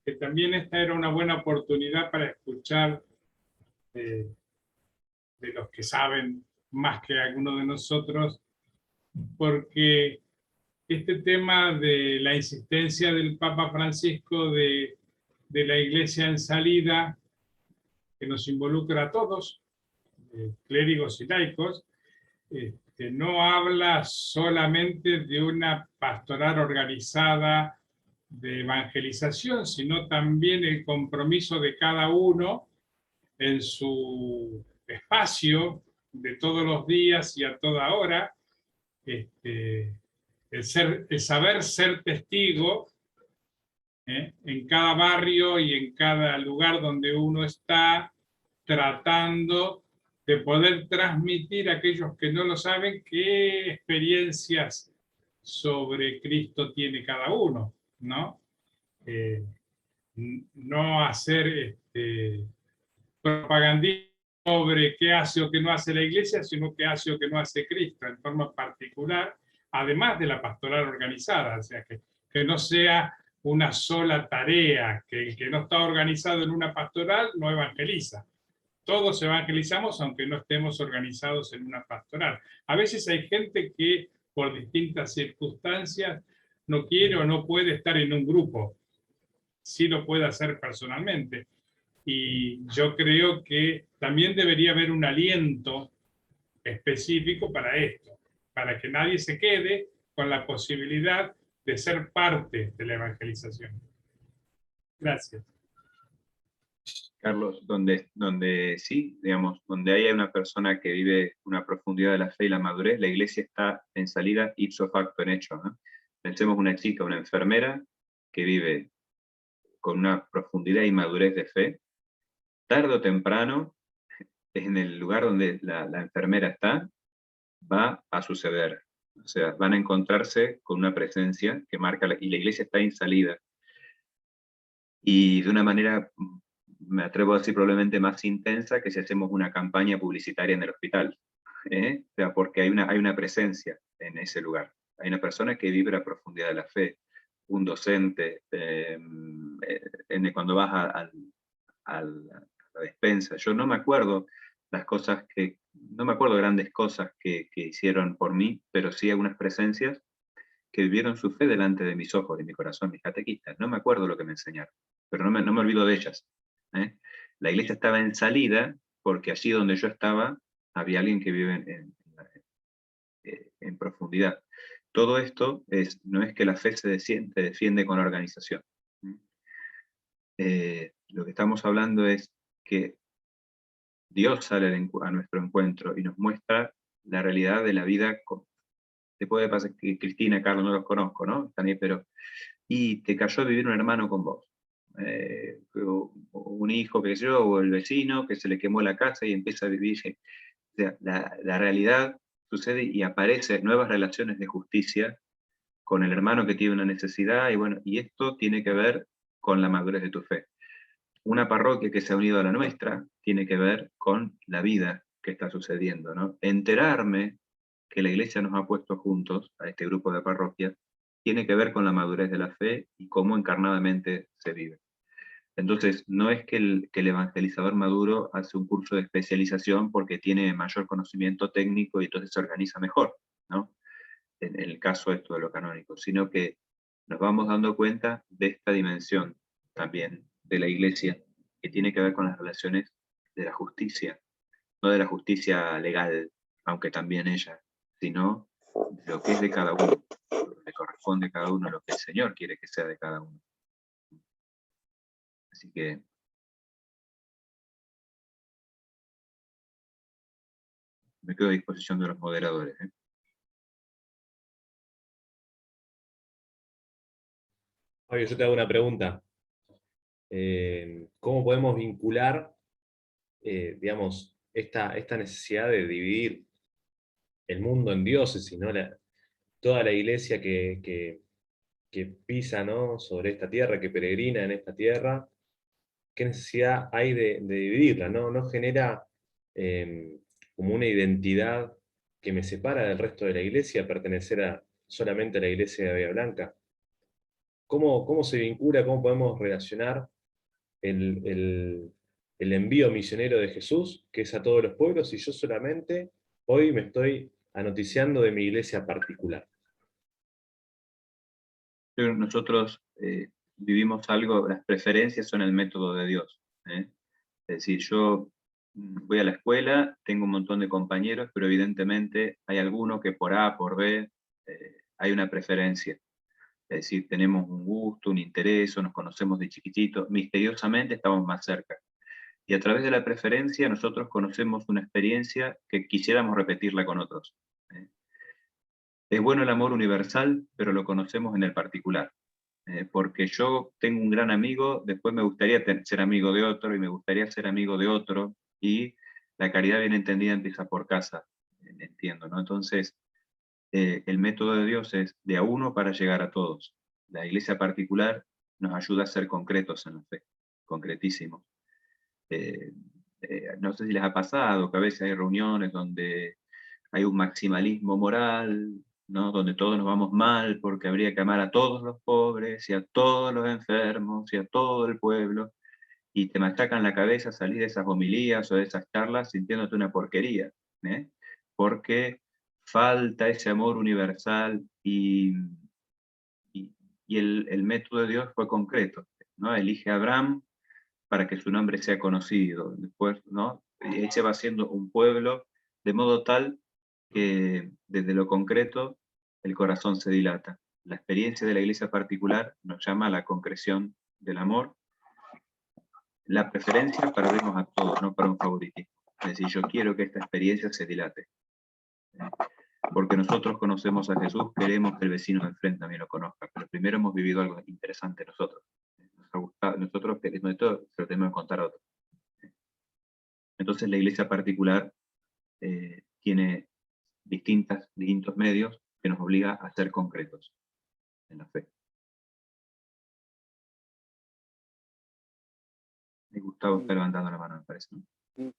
que también esta era una buena oportunidad para escuchar de los que saben más que alguno de nosotros, porque este tema de la insistencia del Papa Francisco de la Iglesia en salida, que nos involucra a todos, clérigos y laicos, no habla solamente de una pastoral organizada de evangelización, sino también el compromiso de cada uno en su espacio de todos los días y a toda hora, el saber ser testigo en cada barrio y en cada lugar donde uno está, tratando de poder transmitir a aquellos que no lo saben qué experiencias sobre Cristo tiene cada uno, ¿no? No hacer propagandismo sobre qué hace o qué no hace la Iglesia, sino qué hace o qué no hace Cristo en forma particular, además de la pastoral organizada, o sea, que no sea una sola tarea, que el que no está organizado en una pastoral no evangeliza. Todos evangelizamos aunque no estemos organizados en una pastoral. A veces hay gente que por distintas circunstancias no quiere o no puede estar en un grupo. Sí lo puede hacer personalmente. Y yo creo que también debería haber un aliento específico para esto, para que nadie se quede con la posibilidad de ser parte de la evangelización. Gracias. Carlos, donde sí, digamos, donde haya una persona que vive una profundidad de la fe y la madurez, la iglesia está en salida ipso facto, en hecho, ¿no? Pensemos una chica, una enfermera, que vive con una profundidad y madurez de fe, tarde o temprano, en el lugar donde la enfermera está, va a suceder. O sea, van a encontrarse con una presencia que marca, y la iglesia está en salida. Y de una manera, me atrevo a decir, probablemente más intensa que si hacemos una campaña publicitaria en el hospital. O sea, porque hay una presencia en ese lugar. Hay una persona que vibra a profundidad de la fe, un docente, cuando vas a la despensa. Yo no me acuerdo no me acuerdo grandes cosas que hicieron por mí, pero sí algunas presencias que vivieron su fe delante de mis ojos y mi corazón, mis catequistas. No me acuerdo lo que me enseñaron, pero no me olvido de ellas. La iglesia estaba en salida porque allí donde yo estaba había alguien que vive en profundidad. Todo esto no es que la fe se defiende con la organización. Lo que estamos hablando es que Dios sale a nuestro encuentro y nos muestra la realidad de la vida. Te puede pasar que Cristina, Carlos, no los conozco, ¿no? Están ahí, pero... Y te cayó a vivir un hermano con vos. Un hijo, que yo, o el vecino, que se le quemó la casa y empieza a vivir. O sea, la realidad sucede y aparecen nuevas relaciones de justicia con el hermano que tiene una necesidad, y bueno, y esto tiene que ver con la madurez de tu fe. Una parroquia que se ha unido a la nuestra tiene que ver con la vida que está sucediendo, ¿no? Enterarme que la iglesia nos ha puesto juntos a este grupo de parroquias tiene que ver con la madurez de la fe y cómo encarnadamente se vive. Entonces, no es que el evangelizador maduro hace un curso de especialización porque tiene mayor conocimiento técnico y entonces se organiza mejor, ¿no? En el caso esto de lo canónico, sino que nos vamos dando cuenta de esta dimensión también de la iglesia, que tiene que ver con las relaciones de la justicia, no de la justicia legal, aunque también ella, sino de lo que es de cada uno, lo que le corresponde a cada uno, lo que el Señor quiere que sea de cada uno. Así que Me quedo a disposición de los moderadores. Fabio, yo te hago una pregunta. ¿Cómo podemos vincular, digamos, esta necesidad de dividir el mundo en diócesis, ¿no? Toda la iglesia que pisa, ¿no?, sobre esta tierra, que peregrina en esta tierra, ¿qué necesidad hay de dividirla? ¿No genera como una identidad que me separa del resto de la iglesia, pertenecer solamente a la iglesia de Bahía Blanca? ¿Cómo se vincula, cómo podemos relacionar el envío misionero de Jesús, que es a todos los pueblos, y yo solamente hoy me estoy anoticiando de mi iglesia particular? Nosotros vivimos algo, las preferencias son el método de Dios. Es decir, yo voy a la escuela, tengo un montón de compañeros, pero evidentemente hay algunos que por A, por B, hay una preferencia. Es decir, tenemos un gusto, un interés, o nos conocemos de chiquitito, misteriosamente estamos más cerca. Y a través de la preferencia nosotros conocemos una experiencia que quisiéramos repetirla con otros. Es bueno el amor universal, pero lo conocemos en el particular. Porque yo tengo un gran amigo, después me gustaría ser amigo de otro, y me gustaría ser amigo de otro, y la caridad bien entendida empieza por casa, entiendo, ¿no? Entonces, el método de Dios es de a uno para llegar a todos. La iglesia particular nos ayuda a ser concretos en la fe, concretísimos. No sé si les ha pasado que a veces hay reuniones donde hay un maximalismo moral, ¿no? Donde todos nos vamos mal porque habría que amar a todos los pobres y a todos los enfermos y a todo el pueblo, y te machacan la cabeza salir de esas homilías o de esas charlas sintiéndote una porquería, porque falta ese amor universal, y el método de Dios fue concreto, ¿no? Elige a Abraham para que su nombre sea conocido. Después, ¿no? Él se va haciendo un pueblo de modo tal que desde lo concreto el corazón se dilata. La experiencia de la iglesia particular nos llama a la concreción del amor, la preferencia para vernos a todos, no para un favoritismo. Es decir, yo quiero que esta experiencia se dilate. Porque nosotros conocemos a Jesús, queremos que el vecino de enfrente también lo conozca, pero primero hemos vivido algo interesante nosotros. Nos ha gustado, nosotros queremos de todo, se lo tenemos que contar a otros. Entonces la iglesia particular tiene distintos medios que nos obliga a ser concretos en la fe. Gustavo está levantando la mano, me parece, ¿no? Sí.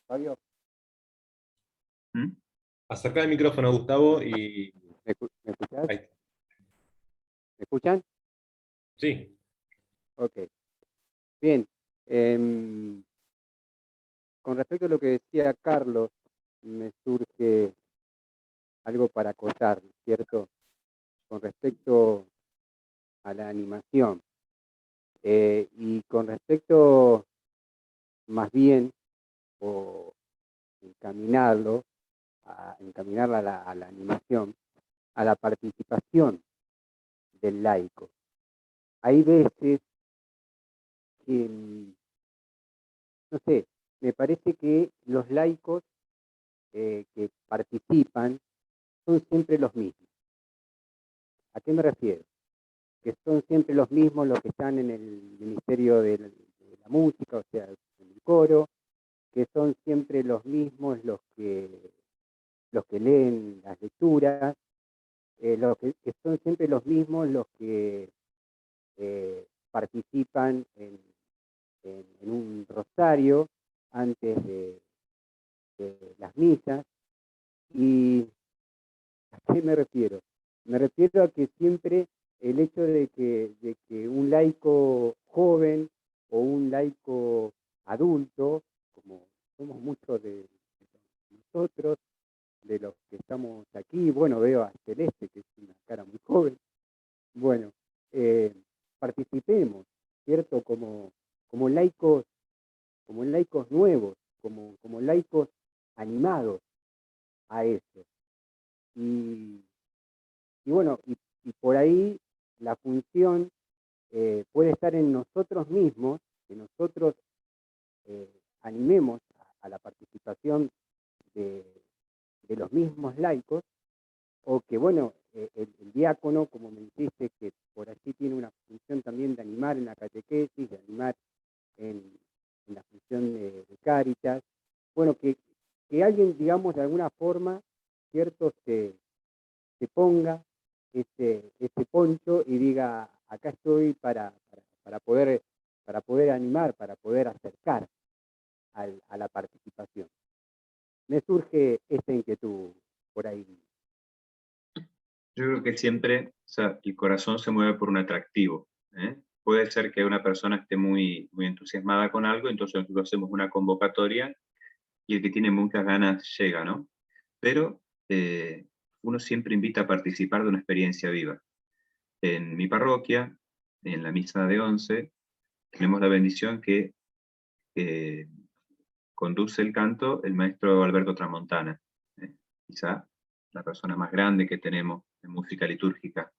Fabio. Acerca el micrófono, Gustavo, y... ¿Me escuchás? Ahí. ¿Me escuchan? Sí. Ok. Bien. Con respecto a lo que decía Carlos, me surge algo para acotar, ¿cierto? Con respecto a la animación. Y con respecto, más bien, o encaminarla a la animación, a la participación del laico. Hay veces que, no sé, me parece que los laicos que participan son siempre los mismos. ¿A qué me refiero? Que son siempre los mismos los que están en el Ministerio de la Música, o sea, en el coro, que son siempre los mismos los que leen las lecturas, que son siempre los mismos los que participan en un rosario antes de las misas. ¿Y a qué me refiero? Me refiero a que siempre el hecho de que un laico joven o un laico adulto, como somos muchos de nosotros, de los que estamos aquí, bueno, veo a Celeste, que es una cara muy joven, bueno, participemos, ¿cierto? Como laicos nuevos, como laicos animados a eso. Y bueno, y por ahí la función puede estar en nosotros mismos, que nosotros animemos a la participación de los mismos laicos, o que, bueno, el diácono, como me dijiste, que por allí tiene una función también de animar en la catequesis, de animar en la función de Cáritas, bueno, que alguien, digamos, de alguna forma, ¿cierto?, se ponga este poncho y diga, acá estoy para poder animar, para poder acercar a la participación. Me surge esta inquietud por ahí. Yo creo que siempre, o sea, el corazón se mueve por un atractivo, ¿eh? Puede ser que una persona esté muy, muy entusiasmada con algo, entonces nosotros hacemos una convocatoria y el que tiene muchas ganas llega, ¿no? Pero uno siempre invita a participar de una experiencia viva. En mi parroquia, en la misa de 11, tenemos la bendición que conduce el canto el maestro Alberto Tramontana, quizá la persona más grande que tenemos en música litúrgica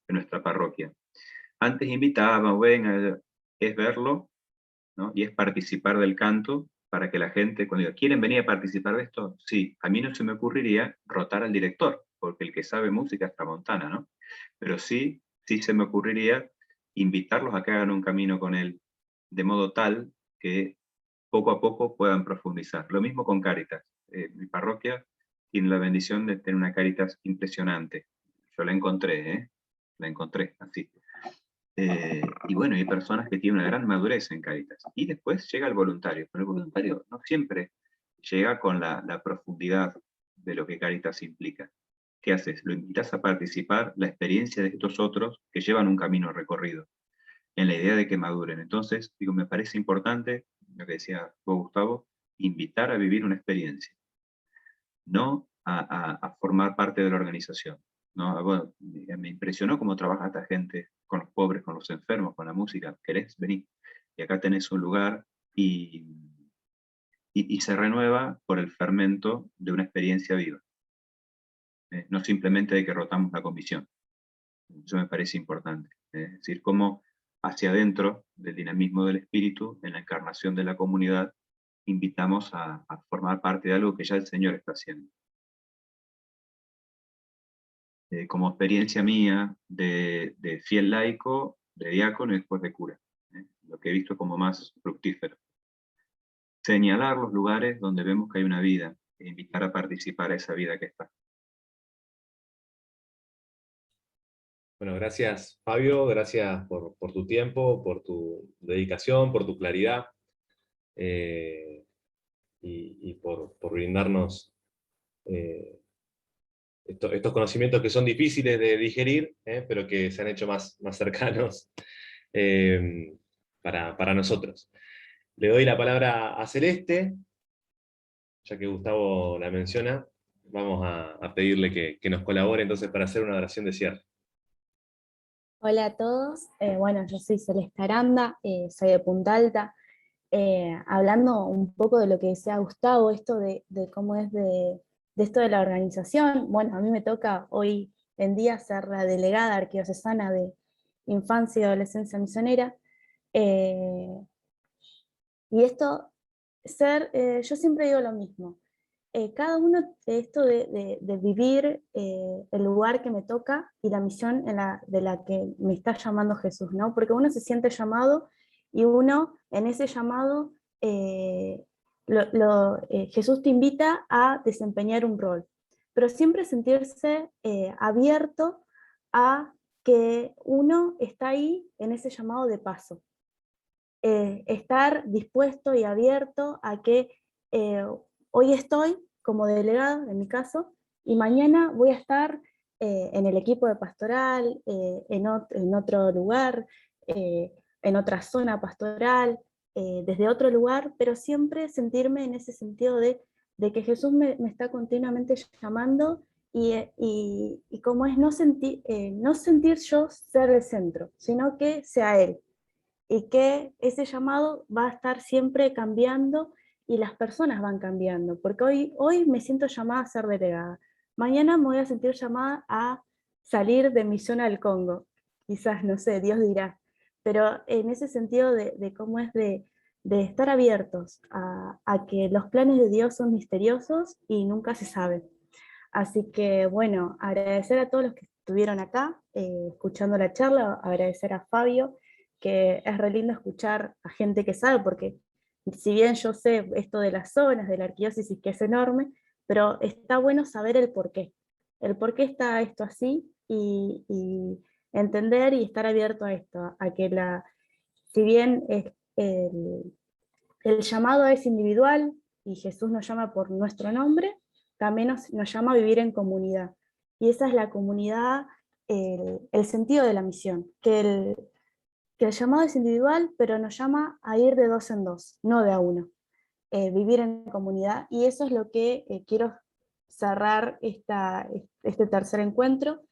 en nuestra parroquia. Antes invitaba, bueno, es verlo, ¿no? Y es participar del canto para que la gente, cuando diga, ¿quieren venir a participar de esto? Sí, a mí no se me ocurriría rotar al director, porque el que sabe música es Tramontana, ¿no? Pero sí se me ocurriría invitarlos a que hagan un camino con él, de modo tal que poco a poco puedan profundizar. Lo mismo con Cáritas. Mi parroquia tiene la bendición de tener una Cáritas impresionante. Yo la encontré así. Y bueno, hay personas que tienen una gran madurez en Cáritas. Y después llega el voluntario, pero el voluntario no siempre llega con la profundidad de lo que Cáritas implica. ¿Qué haces? Lo invitas a participar la experiencia de estos otros que llevan un camino recorrido, en la idea de que maduren. Entonces, digo, me parece importante, lo que decía vos, Gustavo, invitar a vivir una experiencia, no a formar parte de la organización. ¿No? Bueno, me impresionó cómo trabaja esta gente con los pobres, con los enfermos, con la música. ¿Querés? Vení. Y acá tenés un lugar y se renueva por el fermento de una experiencia viva. No simplemente de que rotamos la comisión. Eso me parece importante. Es decir, cómo hacia adentro del dinamismo del espíritu, en la encarnación de la comunidad, invitamos a formar parte de algo que ya el Señor está haciendo. Como experiencia mía de fiel laico, de diácono y después de cura. Lo que he visto como más fructífero. Señalar los lugares donde vemos que hay una vida e invitar a participar a esa vida que está. Bueno, gracias Fabio, gracias por tu tiempo, por tu dedicación, por tu claridad y por brindarnos estos conocimientos que son difíciles de digerir, pero que se han hecho más cercanos para nosotros. Le doy la palabra a Celeste, ya que Gustavo la menciona, vamos a pedirle que nos colabore entonces para hacer una oración de cierre. Hola a todos, bueno, yo soy Celeste Aranda, soy de Punta Alta, hablando un poco de lo que decía Gustavo, esto de cómo es de esto de la organización. Bueno, a mí me toca hoy en día ser la delegada arquidiocesana de Infancia y Adolescencia Misionera, y esto, yo siempre digo lo mismo, cada uno de esto de vivir el lugar que me toca y la misión de la que me está llamando Jesús, ¿no? Porque uno se siente llamado y uno en ese llamado, Jesús te invita a desempeñar un rol, pero siempre sentirse abierto a que uno está ahí en ese llamado de paso. Estar dispuesto y abierto a que hoy estoy como delegada, en mi caso, y mañana voy a estar en el equipo de pastoral, en otro lugar, en otra zona pastoral, desde otro lugar, pero siempre sentirme en ese sentido de que Jesús me está continuamente llamando y como es no sentir yo ser el centro, sino que sea Él. Y que ese llamado va a estar siempre cambiando y las personas van cambiando, porque hoy me siento llamada a ser delegada, mañana me voy a sentir llamada a salir de misión al Congo, quizás, no sé, Dios dirá, pero en ese sentido de cómo es de de estar abiertos a que los planes de Dios son misteriosos y nunca se sabe. Así que bueno, agradecer a todos los que estuvieron acá escuchando la charla, agradecer a Fabio, que es re lindo escuchar a gente que sabe, porque si bien yo sé esto de las zonas, de la arquidiócesis, que es enorme, pero está bueno saber el por qué está esto así, y entender y estar abierto a esto, a que si bien el llamado es individual, y Jesús nos llama por nuestro nombre, también nos llama a vivir en comunidad. Y esa es la comunidad, el sentido de la misión, que el llamado es individual, pero nos llama a ir de dos en dos, no de a uno. Vivir en comunidad, y eso es lo que quiero cerrar este tercer encuentro,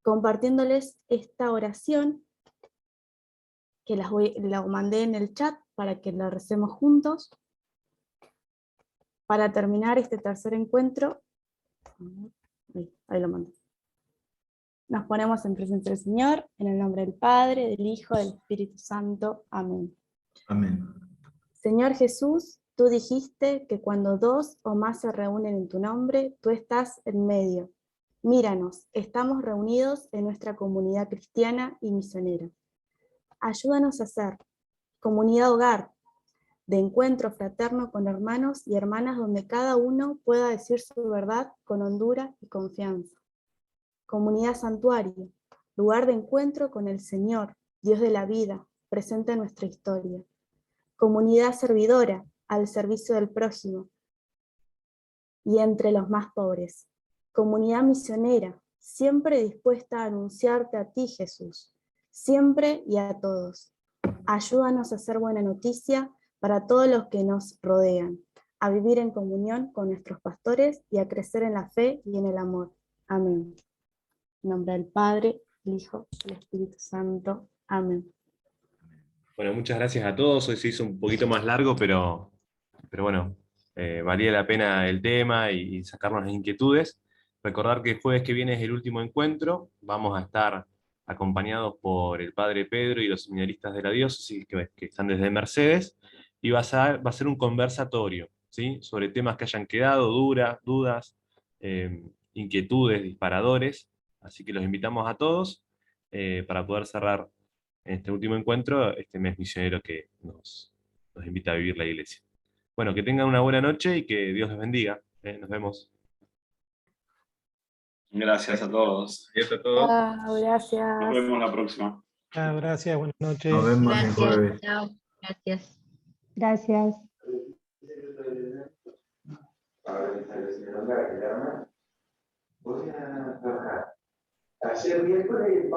compartiéndoles esta oración, que la mandé en el chat para que la recemos juntos, para terminar este tercer encuentro. Ahí lo mandé. Nos ponemos en presencia del Señor, en el nombre del Padre, del Hijo, del Espíritu Santo. Amén. Amén. Señor Jesús, tú dijiste que cuando dos o más se reúnen en tu nombre, tú estás en medio. Míranos, estamos reunidos en nuestra comunidad cristiana y misionera. Ayúdanos a ser comunidad hogar, de encuentro fraterno con hermanos y hermanas donde cada uno pueda decir su verdad con hondura y confianza. Comunidad santuario, lugar de encuentro con el Señor, Dios de la vida, presente en nuestra historia. Comunidad servidora, al servicio del prójimo y entre los más pobres. Comunidad misionera, siempre dispuesta a anunciarte a ti, Jesús, siempre y a todos. Ayúdanos a hacer buena noticia para todos los que nos rodean, a vivir en comunión con nuestros pastores y a crecer en la fe y en el amor. Amén. En nombre del Padre, del Hijo y del Espíritu Santo. Amén. Bueno, muchas gracias a todos. Hoy se hizo un poquito más largo, pero bueno, valía la pena el tema y sacarnos las inquietudes. Recordar que el jueves que viene es el último encuentro. Vamos a estar acompañados por el Padre Pedro y los seminaristas de la diócesis que están desde Mercedes, y va a ser un conversatorio, ¿sí? Sobre temas que hayan quedado, dudas, inquietudes, disparadores. Así que los invitamos a todos para poder cerrar en este último encuentro, este mes misionero que nos invita a vivir la iglesia. Bueno, que tengan una buena noche y que Dios les bendiga. Nos vemos. Gracias a todos. Gracias a todos. Gracias. Nos vemos la próxima. Gracias, buenas noches. Nos vemos el jueves. Chao. Gracias. Gracias. Ayer miércoles